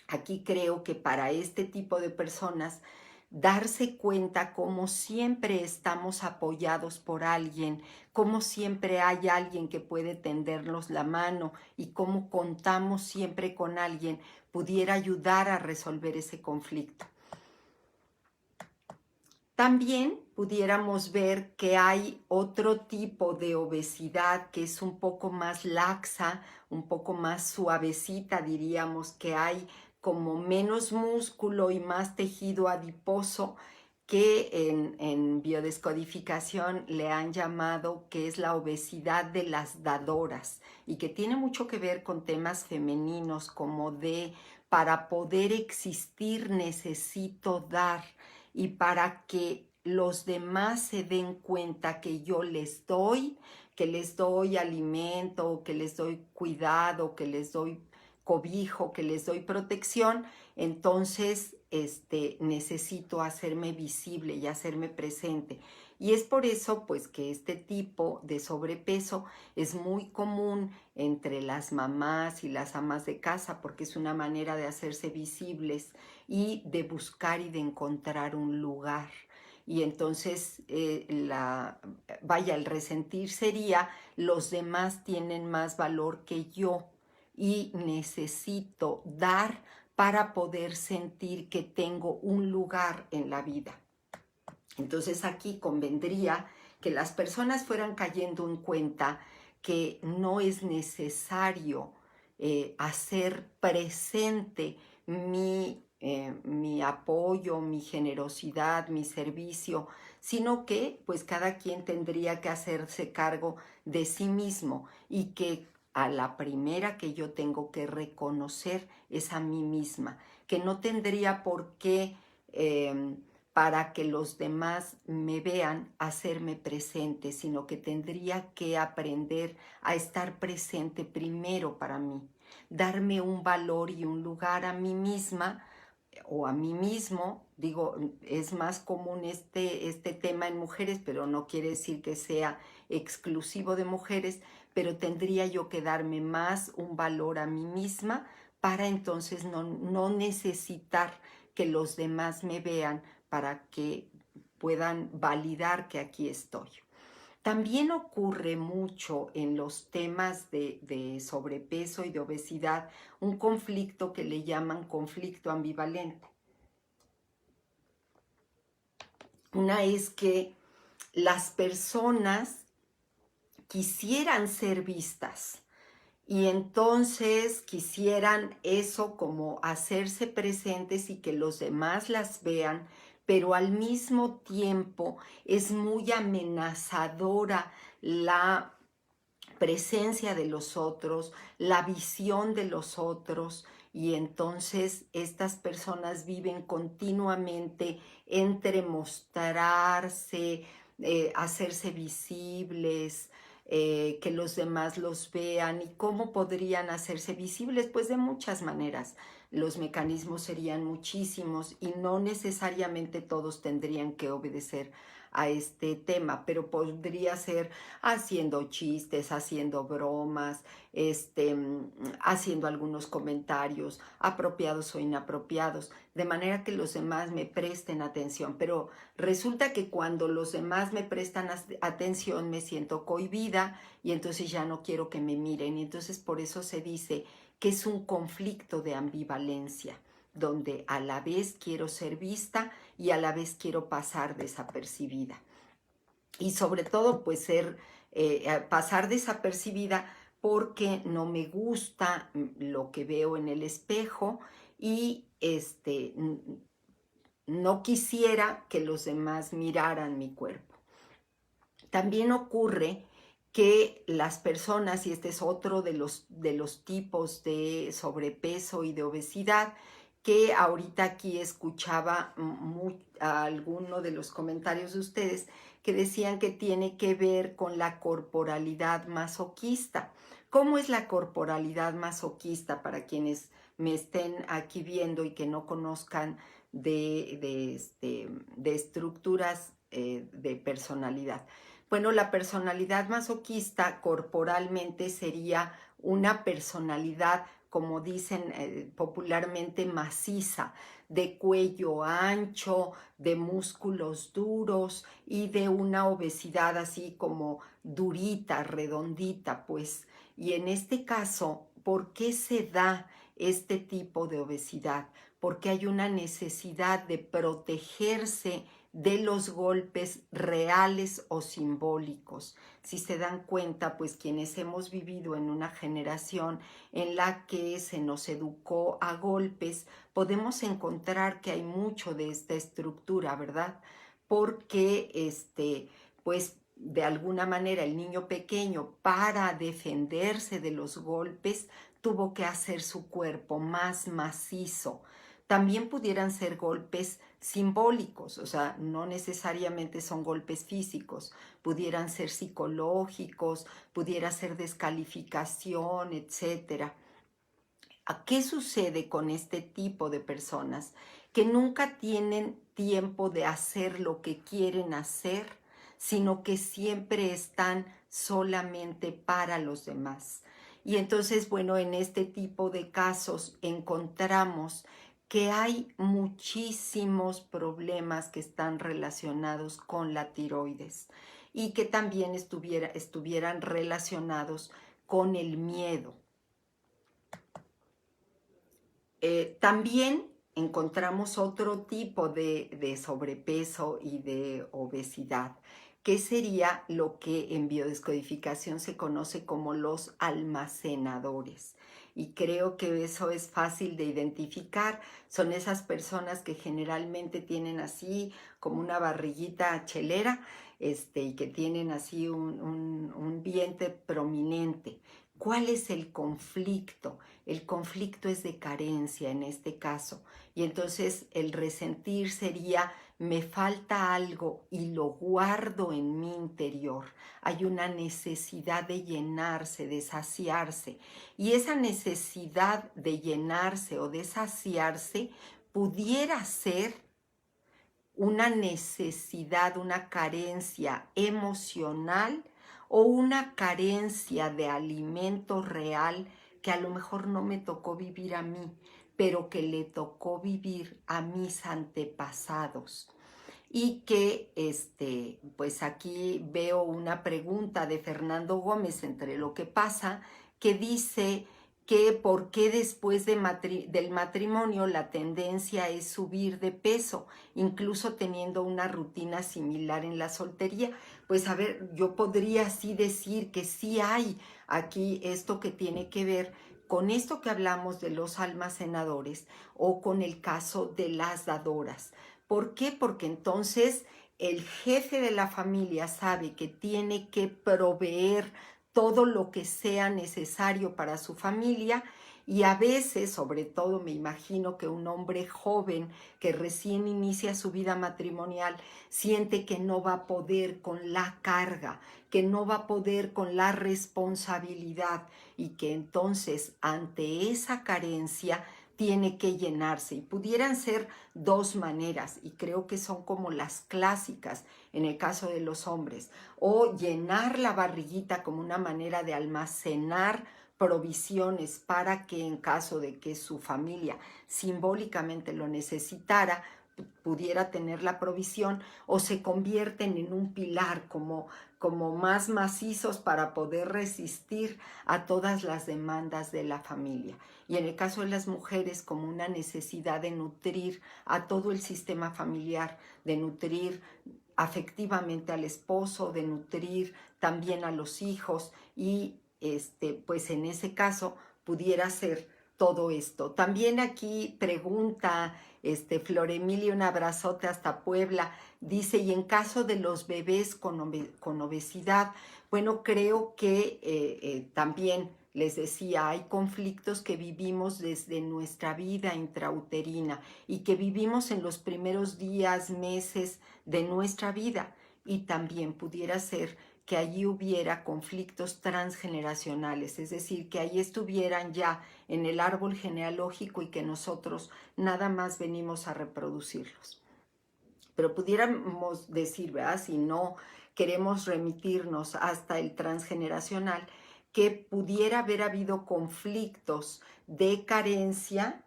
Aquí creo que para este tipo de personas, darse cuenta cómo siempre estamos apoyados por alguien, cómo siempre hay alguien que puede tendernos la mano y cómo contamos siempre con alguien, pudiera ayudar a resolver ese conflicto. También pudiéramos ver que hay otro tipo de obesidad que es un poco más laxa, un poco más suavecita, diríamos, que hay como menos músculo y más tejido adiposo, que en biodescodificación le han llamado que es la obesidad de las dadoras, y que tiene mucho que ver con temas femeninos como de para poder existir necesito dar, y para que los demás se den cuenta que yo que les doy alimento, que les doy cuidado, que les doy cobijo, que les doy protección, entonces necesito hacerme visible y hacerme presente. Y es por eso pues que este tipo de sobrepeso es muy común entre las mamás y las amas de casa, porque es una manera de hacerse visibles y de buscar y de encontrar un lugar. Y entonces, el resentir sería, los demás tienen más valor que yo y necesito dar para poder sentir que tengo un lugar en la vida. Entonces aquí convendría que las personas fueran cayendo en cuenta que no es necesario hacer presente mi apoyo, mi generosidad, mi servicio, sino que pues cada quien tendría que hacerse cargo de sí mismo, y que a la primera que yo tengo que reconocer es a mí misma, que no tendría por qué para que los demás me vean hacerme presente, sino que tendría que aprender a estar presente primero para mí, darme un valor y un lugar a mí misma o a mí mismo. Digo, es más común este tema en mujeres, pero no quiere decir que sea exclusivo de mujeres, pero tendría yo que darme más un valor a mí misma para entonces no necesitar que los demás me vean para que puedan validar que aquí estoy. También ocurre mucho en los temas de sobrepeso y de obesidad un conflicto que le llaman conflicto ambivalente. Una es que las personas quisieran ser vistas y entonces quisieran eso como hacerse presentes y que los demás las vean, pero al mismo tiempo es muy amenazadora la presencia de los otros, la visión de los otros, y entonces estas personas viven continuamente entre mostrarse, hacerse visibles, que los demás los vean. ¿Y cómo podrían hacerse visibles? Pues de muchas maneras. Los mecanismos serían muchísimos y no necesariamente todos tendrían que obedecer a este tema, pero podría ser haciendo chistes, haciendo bromas, haciendo algunos comentarios apropiados o inapropiados, de manera que los demás me presten atención. Pero resulta que cuando los demás me prestan atención me siento cohibida y entonces ya no quiero que me miren. Y entonces por eso se dice que es un conflicto de ambivalencia. donde a la vez quiero ser vista y a la vez quiero pasar desapercibida. Y sobre todo, pues pasar desapercibida porque no me gusta lo que veo en el espejo y no quisiera que los demás miraran mi cuerpo. También ocurre que las personas, y este es otro de los tipos de sobrepeso y de obesidad, que ahorita aquí escuchaba a alguno de los comentarios de ustedes que decían que tiene que ver con la corporalidad masoquista. ¿Cómo es la corporalidad masoquista para quienes me estén aquí viendo y que no conozcan de estructuras de personalidad? Bueno, la personalidad masoquista corporalmente sería una personalidad, como dicen popularmente, maciza, de cuello ancho, de músculos duros y de una obesidad así como durita, redondita, pues. Y en este caso, ¿por qué se da este tipo de obesidad? Porque hay una necesidad de protegerse de los golpes reales o simbólicos. Si se dan cuenta, pues quienes hemos vivido en una generación en la que se nos educó a golpes, podemos encontrar que hay mucho de esta estructura, ¿verdad? Porque pues de alguna manera el niño pequeño, para defenderse de los golpes, tuvo que hacer su cuerpo más macizo. También pudieran ser golpes simbólicos, o sea, no necesariamente son golpes físicos, pudieran ser psicológicos, pudiera ser descalificación, etcétera. ¿Qué sucede con este tipo de personas? Que nunca tienen tiempo de hacer lo que quieren hacer, sino que siempre están solamente para los demás. Y entonces, bueno, en este tipo de casos encontramos que hay muchísimos problemas que están relacionados con la tiroides y que también estuvieran relacionados con el miedo. También encontramos otro tipo de sobrepeso y de obesidad, que sería lo que en biodescodificación se conoce como los almacenadores. Y creo que eso es fácil de identificar. Son esas personas que generalmente tienen así como una barriguita chelera, y que tienen así un vientre prominente. ¿Cuál es el conflicto? El conflicto es de carencia en este caso. Y entonces el resentir sería, me falta algo y lo guardo en mi interior. Hay una necesidad de llenarse, de saciarse. Y esa necesidad de llenarse o de saciarse pudiera ser una necesidad, una carencia emocional o una carencia de alimento real que a lo mejor no me tocó vivir a mí, pero que le tocó vivir a mis antepasados. Y que, pues aquí veo una pregunta de Fernando Gómez entre lo que pasa, que dice que por qué después del matrimonio la tendencia es subir de peso, incluso teniendo una rutina similar en la soltería. Pues a ver, yo podría así decir que sí hay aquí esto que tiene que ver con esto que hablamos de los almacenadores o con el caso de las dadoras. ¿Por qué? Porque entonces el jefe de la familia sabe que tiene que proveer todo lo que sea necesario para su familia y a veces, sobre todo me imagino que un hombre joven que recién inicia su vida matrimonial siente que no va a poder con la carga, que no va a poder con la responsabilidad y que entonces ante esa carencia tiene que llenarse. Y pudieran ser dos maneras, y creo que son como las clásicas en el caso de los hombres, o llenar la barriguita como una manera de almacenar provisiones para que en caso de que su familia simbólicamente lo necesitara, pudiera tener la provisión, o se convierten en un pilar, como como más macizos para poder resistir a todas las demandas de la familia. Y en el caso de las mujeres, como una necesidad de nutrir a todo el sistema familiar, de nutrir afectivamente al esposo, de nutrir también a los hijos y pues en ese caso pudiera ser todo esto. También aquí pregunta Flor Emilia, un abrazote hasta Puebla, dice, y en caso de los bebés con obesidad, bueno, creo que también les decía, hay conflictos que vivimos desde nuestra vida intrauterina y que vivimos en los primeros días, meses de nuestra vida, y también pudiera ser que allí hubiera conflictos transgeneracionales, es decir, que allí estuvieran ya en el árbol genealógico y que nosotros nada más venimos a reproducirlos. Pero pudiéramos decir, ¿verdad? Si no queremos remitirnos hasta el transgeneracional, que pudiera haber habido conflictos de carencia,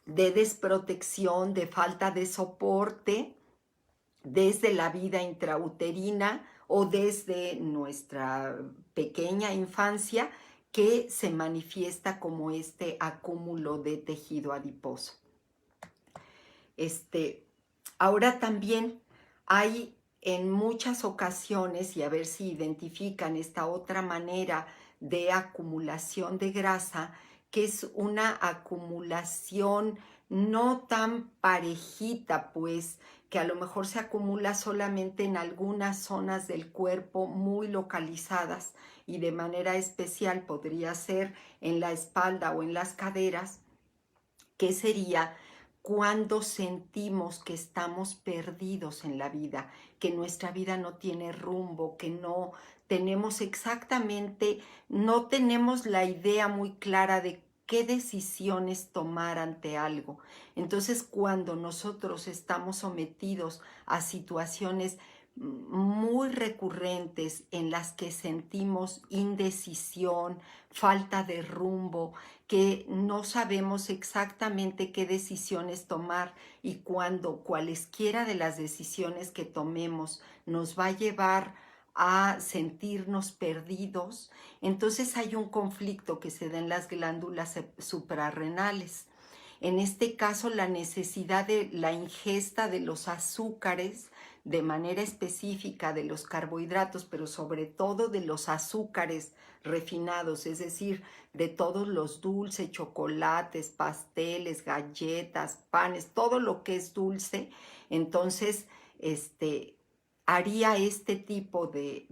de desprotección, de falta de soporte desde la vida intrauterina o desde nuestra pequeña infancia, que se manifiesta como este acúmulo de tejido adiposo. Ahora también hay en muchas ocasiones, y a ver si identifican esta otra manera de acumulación de grasa, que es una acumulación no tan parejita, pues, que a lo mejor se acumula solamente en algunas zonas del cuerpo muy localizadas y de manera especial podría ser en la espalda o en las caderas, que sería cuando sentimos que estamos perdidos en la vida, que nuestra vida no tiene rumbo, que no tenemos exactamente, no tenemos la idea muy clara de qué decisiones tomar ante algo. Entonces, cuando nosotros estamos sometidos a situaciones muy recurrentes en las que sentimos indecisión, falta de rumbo, que no sabemos exactamente qué decisiones tomar, y cuando cualesquiera de las decisiones que tomemos nos va a llevar a sentirnos perdidos, entonces hay un conflicto que se da en las glándulas suprarrenales. En este caso, la necesidad de la ingesta de los azúcares, de manera específica de los carbohidratos, pero sobre todo de los azúcares refinados, es decir, de todos los dulces, chocolates, pasteles, galletas, panes, todo lo que es dulce. Entonces, haría este tipo de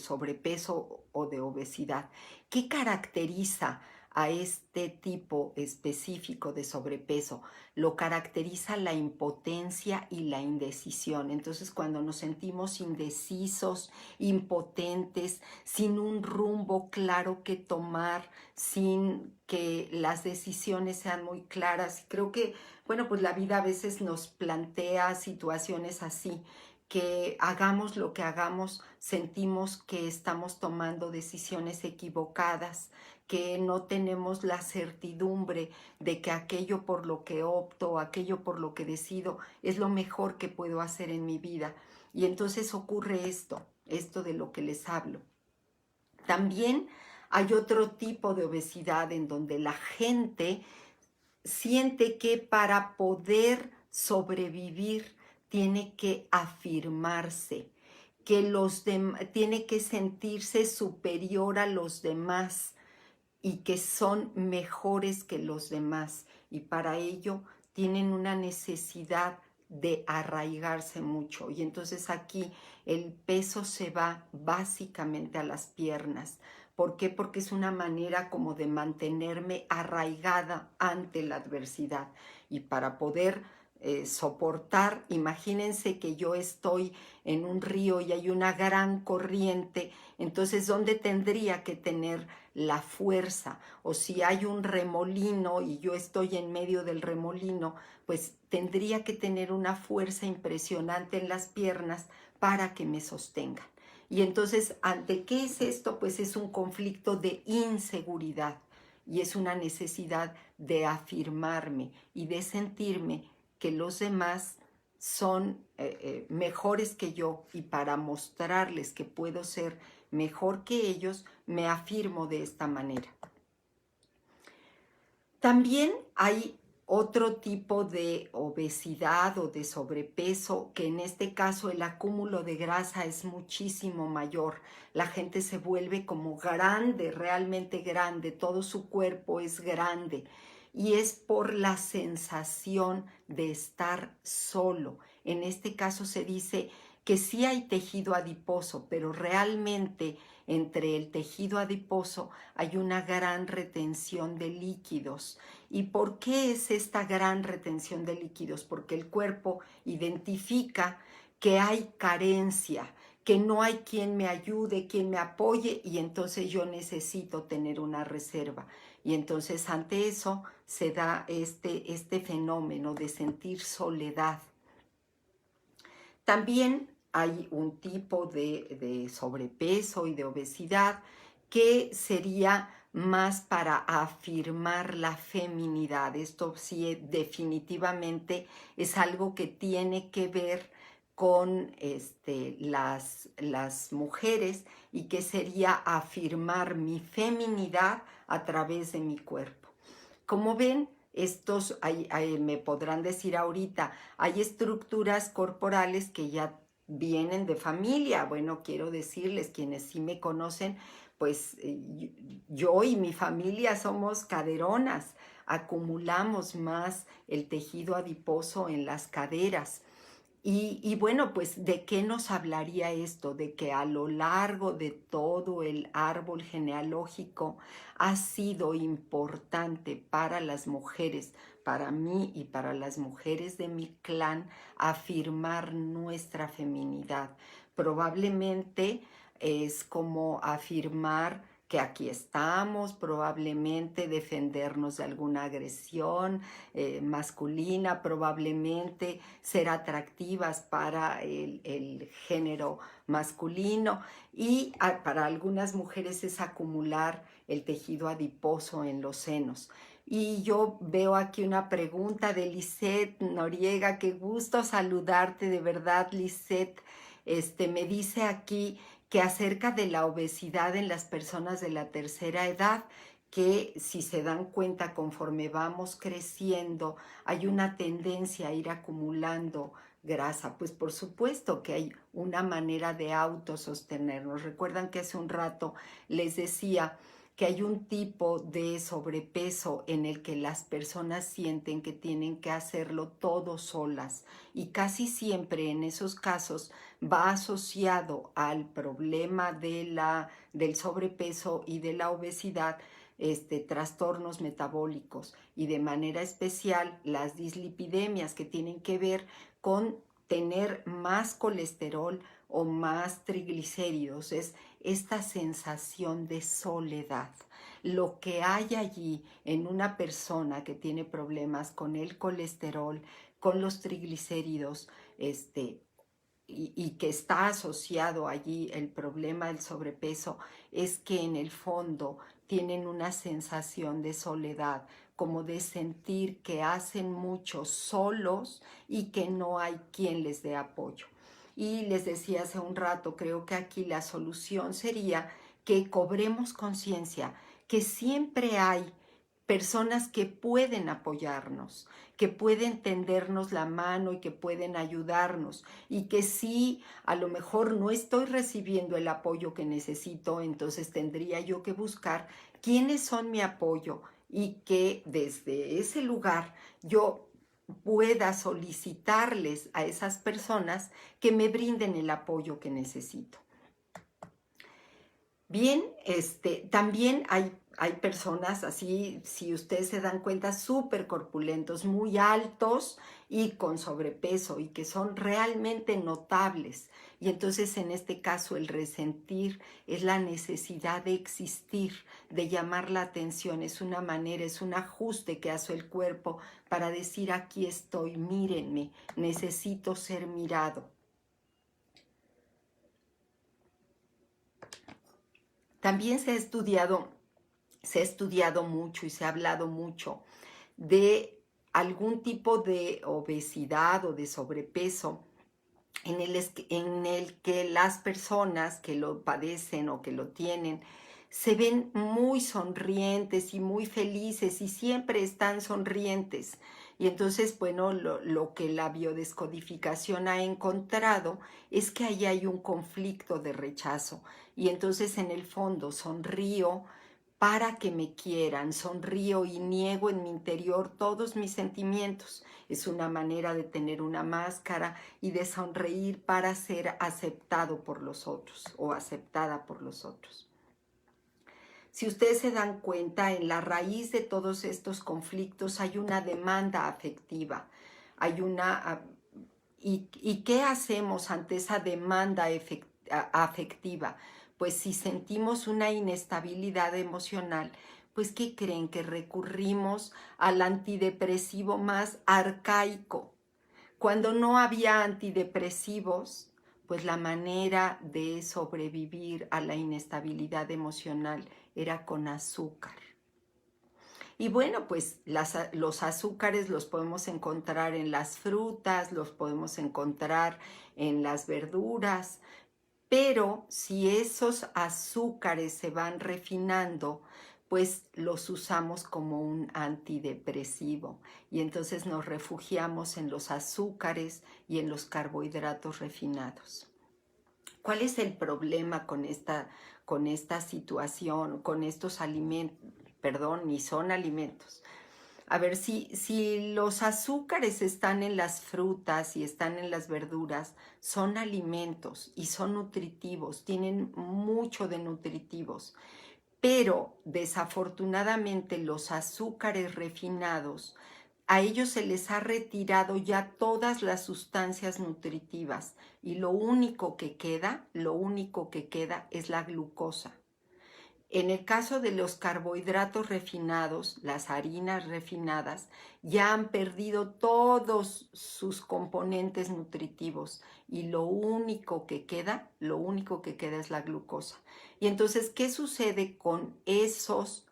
sobrepeso o de obesidad. ¿Qué caracteriza a este tipo específico de sobrepeso? Lo caracteriza la impotencia y la indecisión. Entonces, cuando nos sentimos indecisos, impotentes, sin un rumbo claro que tomar, sin que las decisiones sean muy claras, creo que, bueno, pues la vida a veces nos plantea situaciones así, que hagamos lo que hagamos, sentimos que estamos tomando decisiones equivocadas, que no tenemos la certidumbre de que aquello por lo que opto, aquello por lo que decido, es lo mejor que puedo hacer en mi vida. Y entonces ocurre esto de lo que les hablo. También hay otro tipo de obesidad en donde la gente siente que para poder sobrevivir tiene que afirmarse, que tiene que sentirse superior a los demás y que son mejores que los demás. Y para ello tienen una necesidad de arraigarse mucho. Y entonces aquí el peso se va básicamente a las piernas. ¿Por qué? Porque es una manera como de mantenerme arraigada ante la adversidad. Y para poder soportar, imagínense que yo estoy en un río y hay una gran corriente, entonces ¿dónde tendría que tener la fuerza? O si hay un remolino y yo estoy en medio del remolino, pues tendría que tener una fuerza impresionante en las piernas para que me sostengan. Y entonces, ¿ante qué es esto? Pues es un conflicto de inseguridad y es una necesidad de afirmarme y de sentirme que los demás son mejores que yo, y para mostrarles que puedo ser mejor que ellos, me afirmo de esta manera. También hay otro tipo de obesidad o de sobrepeso, que en este caso el acúmulo de grasa es muchísimo mayor. La gente se vuelve como grande, realmente grande, todo su cuerpo es grande, y es por la sensación de estar solo. En este caso se dice que sí hay tejido adiposo, pero realmente entre el tejido adiposo hay una gran retención de líquidos. ¿Y por qué es esta gran retención de líquidos? Porque el cuerpo identifica que hay carencia, que no hay quien me ayude, quien me apoye, y entonces yo necesito tener una reserva. Y entonces ante eso se da este fenómeno de sentir soledad. También hay un tipo de sobrepeso y de obesidad que sería más para afirmar la feminidad. Esto sí, definitivamente es algo que tiene que ver con las mujeres, y que sería afirmar mi feminidad a través de mi cuerpo. Como ven, me podrán decir ahorita, hay estructuras corporales que ya vienen de familia. Bueno, quiero decirles, quienes sí me conocen, pues yo y mi familia somos caderonas, acumulamos más el tejido adiposo en las caderas. Y bueno, pues ¿de qué nos hablaría esto? De que a lo largo de todo el árbol genealógico ha sido importante para las mujeres, para mí y para las mujeres de mi clan, afirmar nuestra feminidad. Probablemente es como afirmar que aquí estamos, probablemente defendernos de alguna agresión masculina, probablemente ser atractivas para el género masculino, y para algunas mujeres es acumular el tejido adiposo en los senos. Y yo veo aquí una pregunta de Lisette Noriega. Qué gusto saludarte, de verdad, Lisette. Me dice aquí que acerca de la obesidad en las personas de la tercera edad, que si se dan cuenta, conforme vamos creciendo, hay una tendencia a ir acumulando grasa. Pues por supuesto que hay una manera de autosostenernos. Recuerdan que hace un rato les decía que hay un tipo de sobrepeso en el que las personas sienten que tienen que hacerlo todo solas, y casi siempre en esos casos va asociado al problema del sobrepeso y de la obesidad, trastornos metabólicos, y de manera especial las dislipidemias, que tienen que ver con tener más colesterol o más triglicéridos. Es esta sensación de soledad. Lo que hay allí en una persona que tiene problemas con el colesterol, con los triglicéridos, y que está asociado allí el problema del sobrepeso, es que en el fondo tienen una sensación de soledad, como de sentir que hacen mucho solos y que no hay quien les dé apoyo. Y les decía hace un rato, creo que aquí la solución sería que cobremos conciencia que siempre hay personas que pueden apoyarnos, que pueden tendernos la mano y que pueden ayudarnos, y que si a lo mejor no estoy recibiendo el apoyo que necesito, entonces tendría yo que buscar quiénes son mi apoyo, y que desde ese lugar yo pueda solicitarles a esas personas que me brinden el apoyo que necesito. Bien, también hay personas así, si ustedes se dan cuenta, súper corpulentos, muy altos y con sobrepeso, y que son realmente notables. Y entonces en este caso el resentir es la necesidad de existir, de llamar la atención. Es una manera, es un ajuste que hace el cuerpo para decir: aquí estoy, mírenme, necesito ser mirado. También se ha estudiado mucho y se ha hablado mucho de algún tipo de obesidad o de sobrepeso en el que las personas que lo padecen o que lo tienen se ven muy sonrientes y muy felices y siempre están sonrientes. Y entonces, bueno, lo que la biodescodificación ha encontrado es que ahí hay un conflicto de rechazo. Y entonces, en el fondo, sonrío para que me quieran, sonrío y niego en mi interior todos mis sentimientos. Es una manera de tener una máscara y de sonreír para ser aceptado por los otros o aceptada por los otros. Si ustedes se dan cuenta, en la raíz de todos estos conflictos hay una demanda afectiva, hay una... ¿Y qué hacemos ante esa demanda afectiva? Pues si sentimos una inestabilidad emocional, pues ¿qué creen? Que recurrimos al antidepresivo más arcaico. Cuando no había antidepresivos, pues la manera de sobrevivir a la inestabilidad emocional era con azúcar. Y bueno, pues los azúcares los podemos encontrar en las frutas, los podemos encontrar en las verduras, pero si esos azúcares se van refinando, pues los usamos como un antidepresivo y entonces nos refugiamos en los azúcares y en los carbohidratos refinados. ¿Cuál es el problema con esta situación, con estos alimentos? Perdón, ni son alimentos. A ver, si los azúcares están en las frutas y están en las verduras, son alimentos y son nutritivos, tienen mucho de nutritivos, pero desafortunadamente los azúcares refinados, a ellos se les ha retirado ya todas las sustancias nutritivas y lo único que queda es la glucosa. En el caso de los carbohidratos refinados, las harinas refinadas, ya han perdido todos sus componentes nutritivos y lo único que queda es la glucosa. Y entonces, ¿qué sucede con esos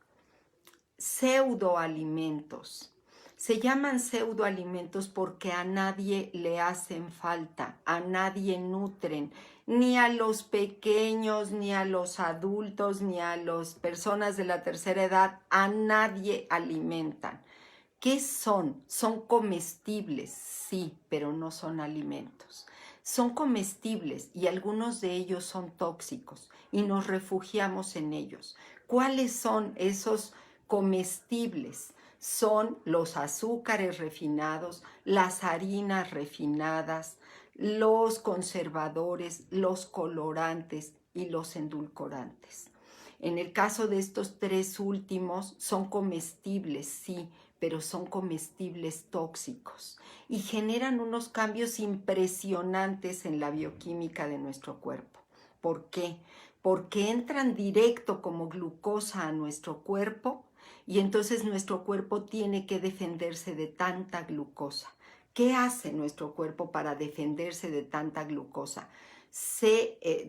pseudoalimentos? Se llaman pseudoalimentos porque a nadie le hacen falta, a nadie nutren, ni a los pequeños, ni a los adultos, ni a las personas de la tercera edad, a nadie alimentan. ¿Qué son? Son comestibles, sí, pero no son alimentos. Son comestibles y algunos de ellos son tóxicos y nos refugiamos en ellos. ¿Cuáles son esos comestibles? Son los azúcares refinados, las harinas refinadas, los conservadores, los colorantes y los endulcorantes. En el caso de estos tres últimos, son comestibles, sí, pero son comestibles tóxicos y generan unos cambios impresionantes en la bioquímica de nuestro cuerpo. ¿Por qué? Porque entran directo como glucosa a nuestro cuerpo y entonces nuestro cuerpo tiene que defenderse de tanta glucosa. ¿Qué hace nuestro cuerpo para defenderse de tanta glucosa?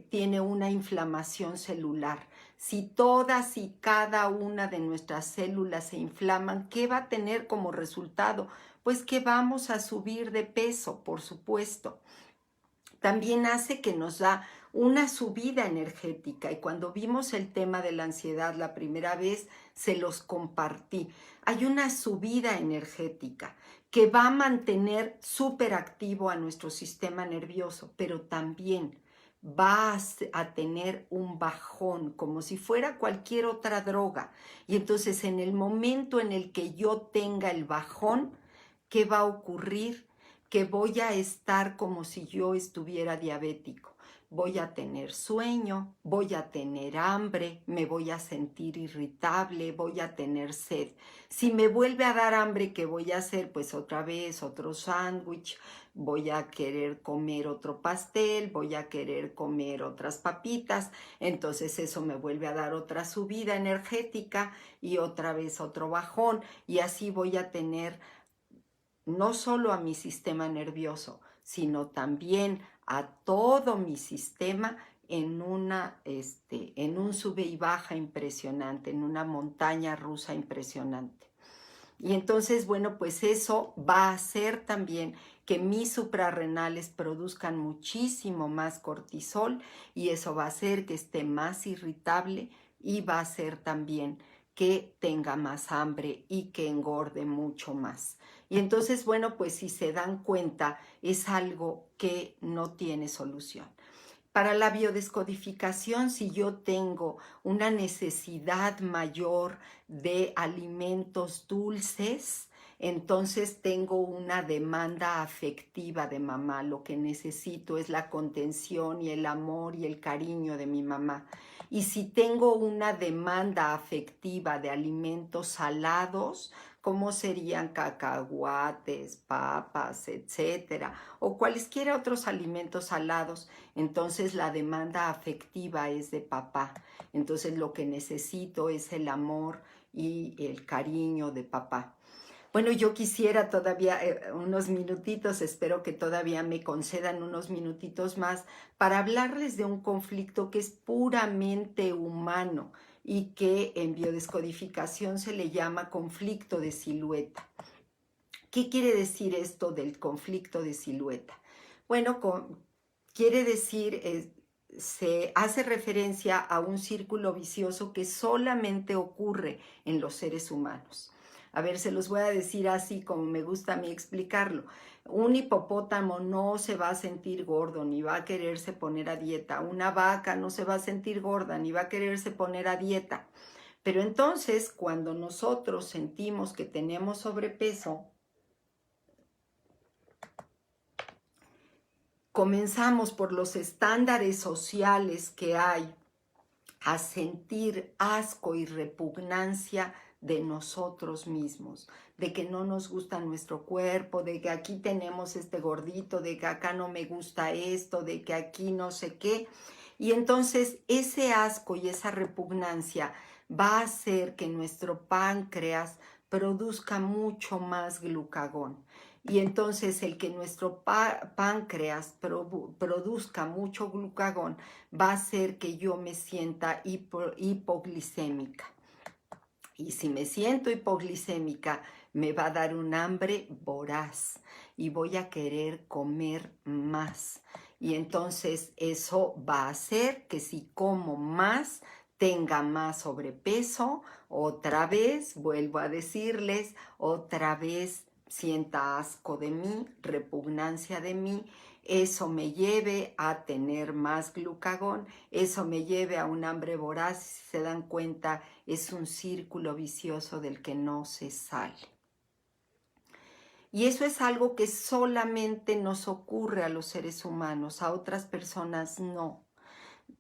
Tiene una inflamación celular. Si todas y cada una de nuestras células se inflaman, ¿qué va a tener como resultado? Pues que vamos a subir de peso, por supuesto. También hace que nos da una subida energética y cuando vimos el tema de la ansiedad la primera vez se los compartí. Hay una subida energética que va a mantener súper activo a nuestro sistema nervioso, pero también va a tener un bajón como si fuera cualquier otra droga. Y entonces en el momento en el que yo tenga el bajón, ¿qué va a ocurrir? Que voy a estar como si yo estuviera diabético. Voy a tener sueño, voy a tener hambre, me voy a sentir irritable, voy a tener sed. Si me vuelve a dar hambre, ¿qué voy a hacer? Pues otra vez otro sándwich, voy a querer comer otro pastel, voy a querer comer otras papitas, entonces eso me vuelve a dar otra subida energética y otra vez otro bajón y así voy a tener no solo a mi sistema nervioso, sino también a todo mi sistema en un sube y baja impresionante, en una montaña rusa impresionante. Y entonces, bueno, pues eso va a hacer también que mis suprarrenales produzcan muchísimo más cortisol y eso va a hacer que esté más irritable y va a hacer también que tenga más hambre y que engorde mucho más. Y entonces, bueno, pues si se dan cuenta, es algo que no tiene solución. Para la biodescodificación, si yo tengo una necesidad mayor de alimentos dulces, entonces tengo una demanda afectiva de mamá. Lo que necesito es la contención y el amor y el cariño de mi mamá. Y si tengo una demanda afectiva de alimentos salados, como serían cacahuates, papas, etcétera, o cualesquiera otros alimentos salados, entonces la demanda afectiva es de papá. Entonces lo que necesito es el amor y el cariño de papá. Bueno, yo quisiera todavía unos minutitos, espero que todavía me concedan unos minutitos más para hablarles de un conflicto que es puramente humano y que en biodescodificación se le llama conflicto de silueta. ¿Qué quiere decir esto del conflicto de silueta? Bueno, quiere decir, se hace referencia a un círculo vicioso que solamente ocurre en los seres humanos. A ver, se los voy a decir así como me gusta a mí explicarlo. Un hipopótamo no se va a sentir gordo ni va a quererse poner a dieta. Una vaca no se va a sentir gorda ni va a quererse poner a dieta. Pero entonces, cuando nosotros sentimos que tenemos sobrepeso, comenzamos por los estándares sociales que hay a sentir asco y repugnancia de nosotros mismos, de que no nos gusta nuestro cuerpo, de que aquí tenemos este gordito, de que acá no me gusta esto, de que aquí no sé qué. Y entonces ese asco y esa repugnancia va a hacer que nuestro páncreas produzca mucho más glucagón. Y entonces el que nuestro páncreas produzca mucho glucagón va a hacer que yo me sienta hipoglicémica. Y si me siento hipoglicémica, me va a dar un hambre voraz y voy a querer comer más. Y entonces eso va a hacer que si como más, tenga más sobrepeso, otra vez, vuelvo a decirles, otra vez sienta asco de mí, repugnancia de mí, eso me lleve a tener más glucagón, eso me lleve a un hambre voraz, si se dan cuenta, es un círculo vicioso del que no se sale. Y eso es algo que solamente nos ocurre a los seres humanos, a otras personas no.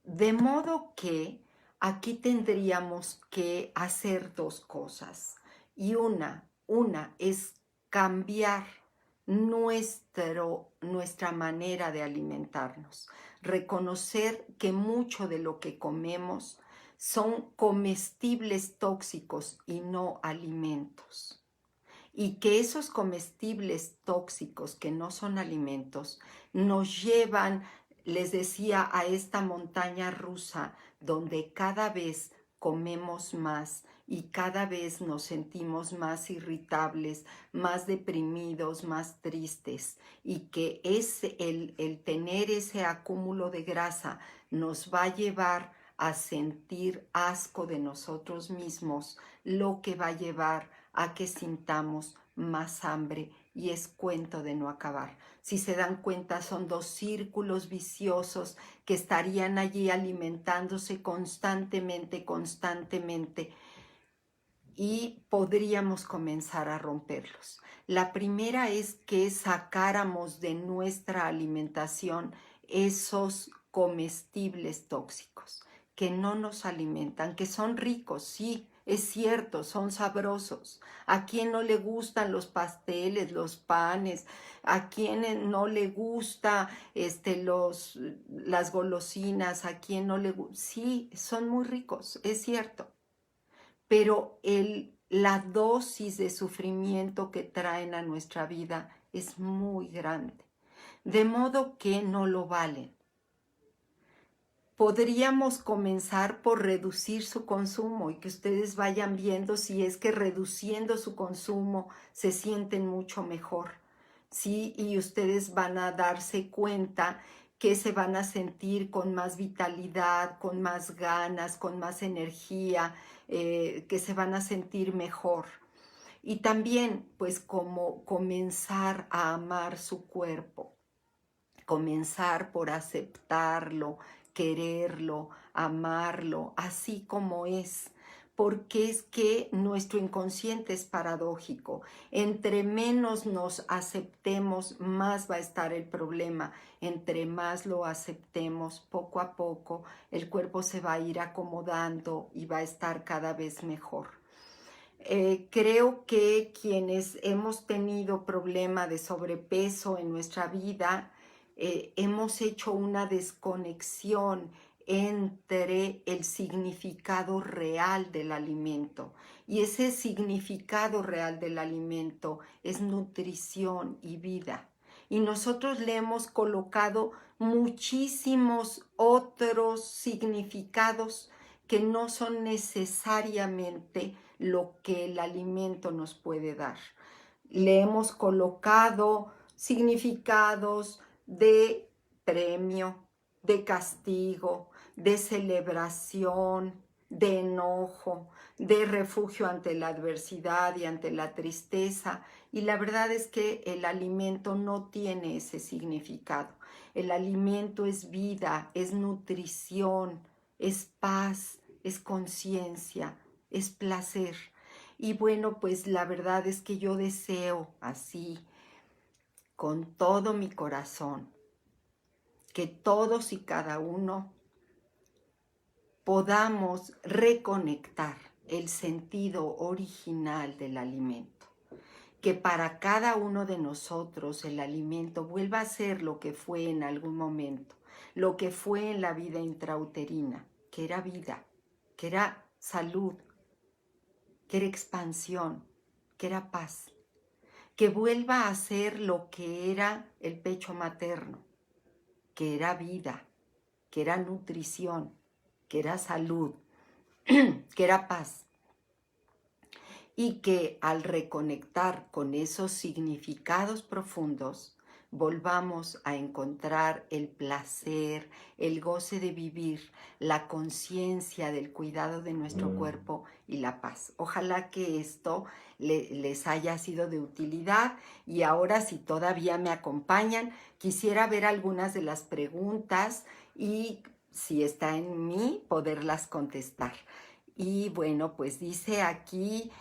De modo que aquí tendríamos que hacer dos cosas. Y una es cambiar nuestra manera de alimentarnos. Reconocer que mucho de lo que comemos son comestibles tóxicos y no alimentos. Y que esos comestibles tóxicos que no son alimentos nos llevan, les decía, a esta montaña rusa donde cada vez comemos más y cada vez nos sentimos más irritables, más deprimidos, más tristes, y que el tener ese acúmulo de grasa nos va a llevar a sentir asco de nosotros mismos, lo que va a llevar a que sintamos más hambre, y es cuento de no acabar. Si se dan cuenta, son dos círculos viciosos que estarían allí alimentándose constantemente, y podríamos comenzar a romperlos. La primera es que sacáramos de nuestra alimentación esos comestibles tóxicos que no nos alimentan, que son ricos, sí, es cierto, son sabrosos. ¿A quién no le gustan los pasteles, los panes? ¿A quién no le gusta las golosinas? ¿A quién no le gusta? Sí, son muy ricos, es cierto, pero la dosis de sufrimiento que traen a nuestra vida es muy grande, de modo que no lo valen. podríamos comenzar por reducir su consumo y que ustedes vayan viendo si es que reduciendo su consumo se sienten mucho mejor, ¿sí? Y ustedes van a darse cuenta que se van a sentir con más vitalidad, con más ganas, con más energía, que se van a sentir mejor. Y también, pues, como comenzar a amar su cuerpo, comenzar por aceptarlo, quererlo, amarlo, así como es. Porque es que nuestro inconsciente es paradójico. Entre menos nos aceptemos, más va a estar el problema. Entre más lo aceptemos, poco a poco, el cuerpo se va a ir acomodando y va a estar cada vez mejor. Creo que quienes hemos tenido problema de sobrepeso en nuestra vida, hemos hecho una desconexión entre el significado real del alimento. Y ese significado real del alimento es nutrición y vida. Y nosotros le hemos colocado muchísimos otros significados que no son necesariamente lo que el alimento nos puede dar. Le hemos colocado significados de premio, de castigo, de celebración, de enojo, de refugio ante la adversidad y ante la tristeza. Y la verdad es que el alimento no tiene ese significado. El alimento es vida, es nutrición, es paz, es conciencia, es placer. Y bueno, pues la verdad es que yo deseo así, con todo mi corazón, que todos y cada uno podamos reconectar el sentido original del alimento. Que para cada uno de nosotros el alimento vuelva a ser lo que fue en algún momento, lo que fue en la vida intrauterina, que era vida, que era salud, que era expansión, que era paz, que vuelva a ser lo que era el pecho materno, que era vida, que era nutrición, que era salud, que era paz. Y que al reconectar con esos significados profundos, volvamos a encontrar el placer, el goce de vivir, la conciencia del cuidado de nuestro cuerpo y la paz. Ojalá que esto les haya sido de utilidad y ahora, si todavía me acompañan, quisiera ver algunas de las preguntas y, si está en mí, poderlas contestar. Y bueno, pues dice aquí,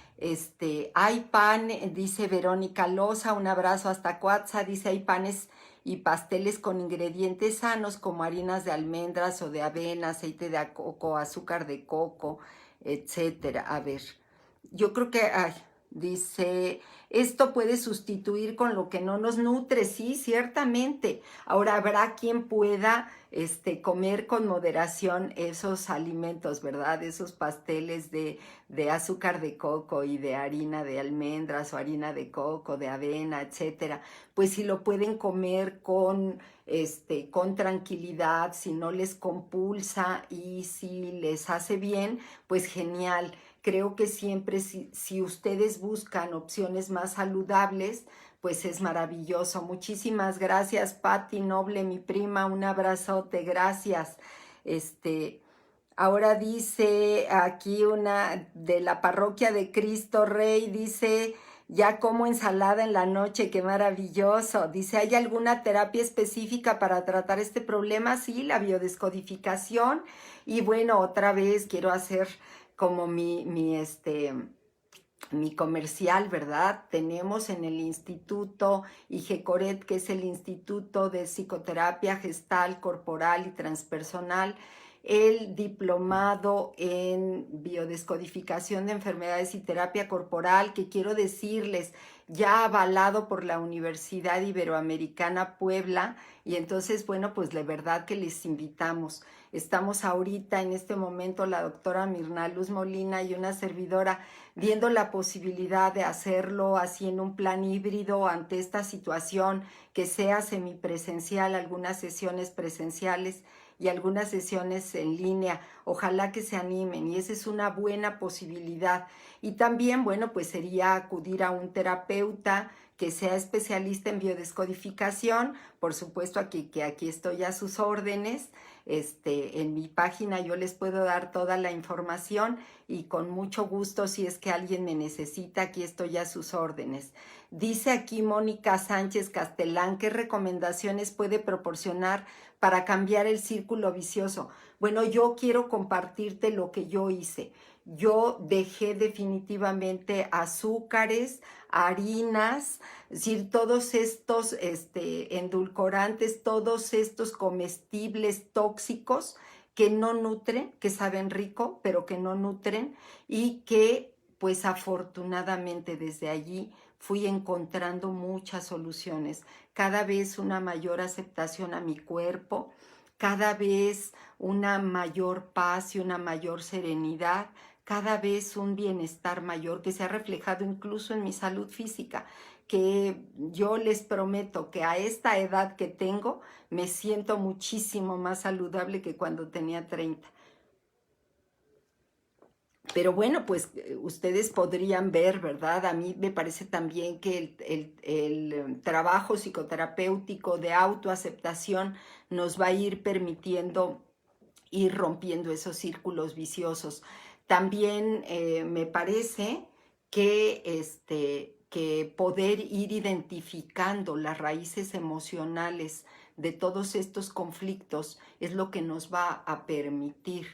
hay pan, dice Verónica Loza, un abrazo hasta Coatza, dice hay panes y pasteles con ingredientes sanos como harinas de almendras o de avena, aceite de coco, azúcar de coco, etcétera. A ver, yo creo que, dice, esto puede sustituir con lo que no nos nutre, sí, ciertamente. Ahora habrá quien pueda comer con moderación esos alimentos, ¿verdad? Esos pasteles de azúcar de coco y de harina de almendras o harina de coco, de avena, etcétera. Pues si lo pueden comer con tranquilidad, si no les compulsa y si les hace bien, pues genial. Creo que siempre si ustedes buscan opciones más saludables, pues es maravilloso. Muchísimas gracias, Patti Noble, mi prima, un abrazote, gracias. Ahora dice aquí una de la parroquia de Cristo Rey, dice, ya como ensalada en la noche, qué maravilloso. Dice, ¿hay alguna terapia específica para tratar este problema? Sí, la biodescodificación. Y bueno, otra vez quiero hacer como mi comercial, ¿verdad? Tenemos en el Instituto IGECORET, que es el Instituto de Psicoterapia Gestal, Corporal y Transpersonal, el diplomado en biodescodificación de enfermedades y terapia corporal, que quiero decirles, ya avalado por la Universidad Iberoamericana Puebla, y entonces, bueno, pues de verdad que les invitamos. Estamos ahorita, en este momento, la doctora Mirna Luz Molina y una servidora, viendo la posibilidad de hacerlo así en un plan híbrido ante esta situación, que sea semipresencial, algunas sesiones presenciales y algunas sesiones en línea. Ojalá que se animen y esa es una buena posibilidad. Y también, bueno, pues sería acudir a un terapeuta que sea especialista en biodescodificación. Por supuesto, que aquí estoy a sus órdenes. En mi página yo les puedo dar toda la información y con mucho gusto, si es que alguien me necesita, aquí estoy a sus órdenes. Dice aquí Mónica Sánchez Castelán, ¿qué recomendaciones puede proporcionar para cambiar el círculo vicioso? Bueno, yo quiero compartirte lo que yo hice. Yo dejé definitivamente azúcares, harinas, es decir, todos estos endulcorantes, todos estos comestibles tóxicos que no nutren, que saben rico, pero que no nutren y que pues afortunadamente desde allí fui encontrando muchas soluciones, cada vez una mayor aceptación a mi cuerpo, cada vez una mayor paz y una mayor serenidad, cada vez un bienestar mayor que se ha reflejado incluso en mi salud física, que yo les prometo que a esta edad que tengo me siento muchísimo más saludable que cuando tenía 30. Pero bueno, pues ustedes podrían ver, ¿verdad? A mí me parece también que el trabajo psicoterapéutico de autoaceptación nos va a ir permitiendo ir rompiendo esos círculos viciosos. También me parece que poder ir identificando las raíces emocionales de todos estos conflictos es lo que nos va a permitir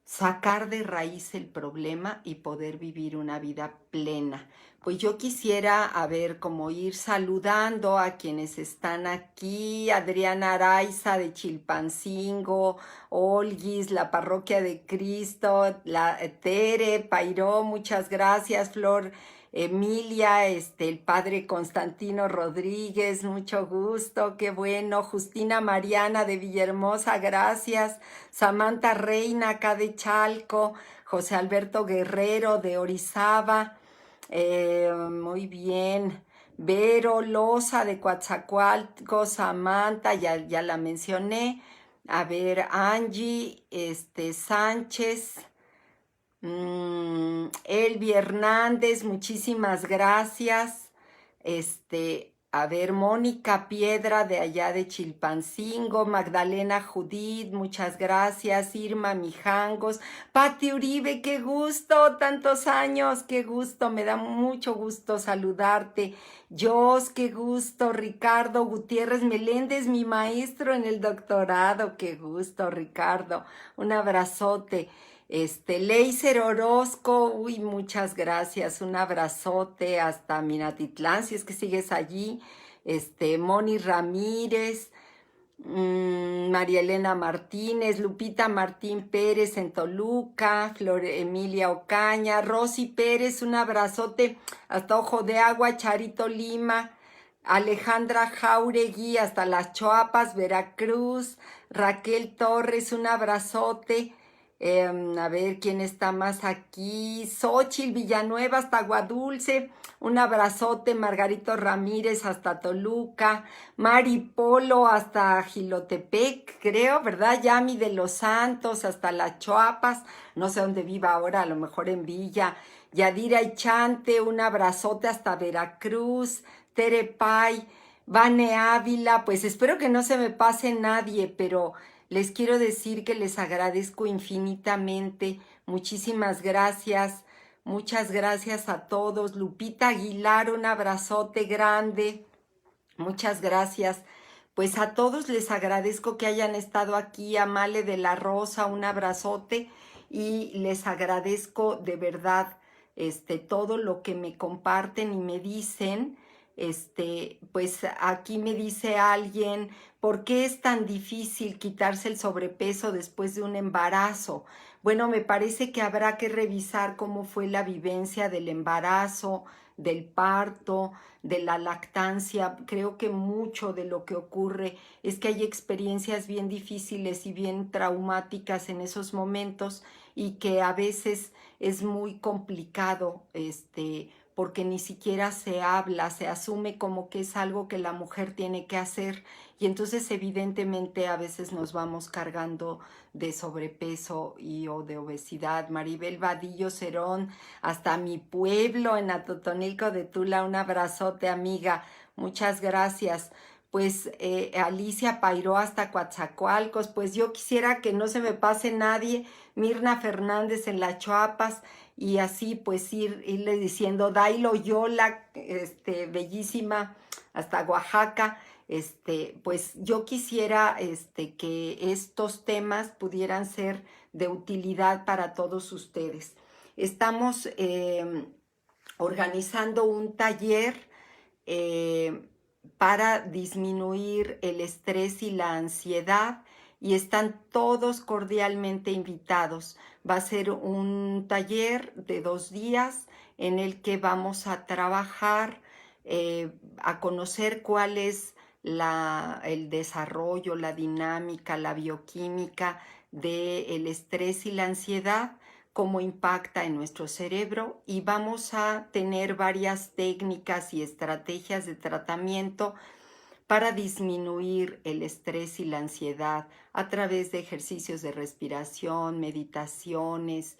sacar de raíz el problema y poder vivir una vida plena. Pues yo quisiera, a ver, como ir saludando a quienes están aquí: Adriana Araiza de Chilpancingo, Olguis, la Parroquia de Cristo, la Tere, Pairó, muchas gracias, Flor Emilia, el padre Constantino Rodríguez, mucho gusto, qué bueno. Justina Mariana de Villahermosa, gracias. Samantha Reina, acá de Chalco. José Alberto Guerrero de Orizaba, muy bien. Vero Loza de Coatzacoalcos, Samantha, ya la mencioné. A ver, Angie, Sánchez, Elvi Hernández, muchísimas gracias. A ver, Mónica Piedra de allá de Chilpancingo, Magdalena Judith, muchas gracias. Irma Mijangos, Pati Uribe, qué gusto, tantos años, qué gusto, me da mucho gusto saludarte. Jos, qué gusto. Ricardo Gutiérrez Meléndez, mi maestro en el doctorado, qué gusto, Ricardo, un abrazote. Leiser Orozco, uy, muchas gracias, un abrazote hasta Minatitlán, si es que sigues allí. Moni Ramírez, María Elena Martínez, Lupita Martín Pérez en Toluca, Flor Emilia Ocaña, Rosy Pérez, un abrazote hasta Ojo de Agua, Charito Lima, Alejandra Jauregui hasta Las Choapas, Veracruz, Raquel Torres, un abrazote. A ver quién está más aquí. Xochitl Villanueva hasta Aguadulce, un abrazote. Margarito Ramírez hasta Toluca, Mari Polo hasta Jilotepec, creo, ¿verdad? Yami de los Santos hasta Las Choapas, no sé dónde viva ahora, a lo mejor en Villa. Yadira Ichante, un abrazote hasta Veracruz. Tere Pay, Vane Ávila, pues espero que no se me pase nadie, pero les quiero decir que les agradezco infinitamente. Muchísimas gracias. Muchas gracias a todos. Lupita Aguilar, un abrazote grande. Muchas gracias. Pues a todos les agradezco que hayan estado aquí. A Male de la Rosa, un abrazote. Y les agradezco de verdad todo lo que me comparten y me dicen. Pues aquí me dice alguien: ¿por qué es tan difícil quitarse el sobrepeso después de un embarazo? Bueno, me parece que habrá que revisar cómo fue la vivencia del embarazo, del parto, de la lactancia. Creo que mucho de lo que ocurre es que hay experiencias bien difíciles y bien traumáticas en esos momentos y que a veces es muy complicado porque ni siquiera se habla, se asume como que es algo que la mujer tiene que hacer y entonces evidentemente a veces nos vamos cargando de sobrepeso y o de obesidad. Maribel Vadillo Cerón, hasta mi pueblo en Atotonilco de Tula, un abrazote amiga, muchas gracias. Pues Alicia Pairó hasta Coatzacoalcos, pues yo quisiera que no se me pase nadie, Mirna Fernández en Las Chuapas, y así pues irle diciendo, Dailo Yola, bellísima, hasta Oaxaca, pues yo quisiera que estos temas pudieran ser de utilidad para todos ustedes. Estamos organizando un taller para disminuir el estrés y la ansiedad y están todos cordialmente invitados. Va a ser un taller de 2 días en el que vamos a trabajar, a conocer cuál es el desarrollo, la dinámica, la bioquímica del estrés y la ansiedad, cómo impacta en nuestro cerebro, y vamos a tener varias técnicas y estrategias de tratamiento para disminuir el estrés y la ansiedad a través de ejercicios de respiración, meditaciones,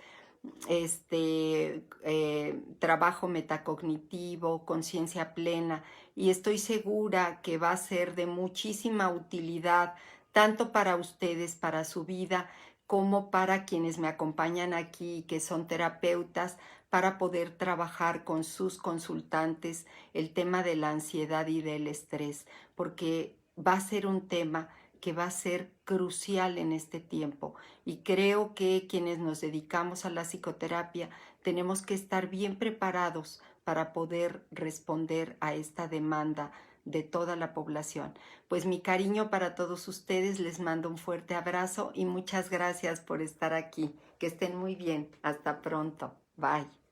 trabajo metacognitivo, conciencia plena, y estoy segura que va a ser de muchísima utilidad tanto para ustedes, para su vida, como para quienes me acompañan aquí, que son terapeutas, para poder trabajar con sus consultantes el tema de la ansiedad y del estrés, porque va a ser un tema que va a ser crucial en este tiempo. Y creo que quienes nos dedicamos a la psicoterapia tenemos que estar bien preparados para poder responder a esta demanda de toda la población. Pues mi cariño para todos ustedes, les mando un fuerte abrazo y muchas gracias por estar aquí. Que estén muy bien. Hasta pronto. Bye.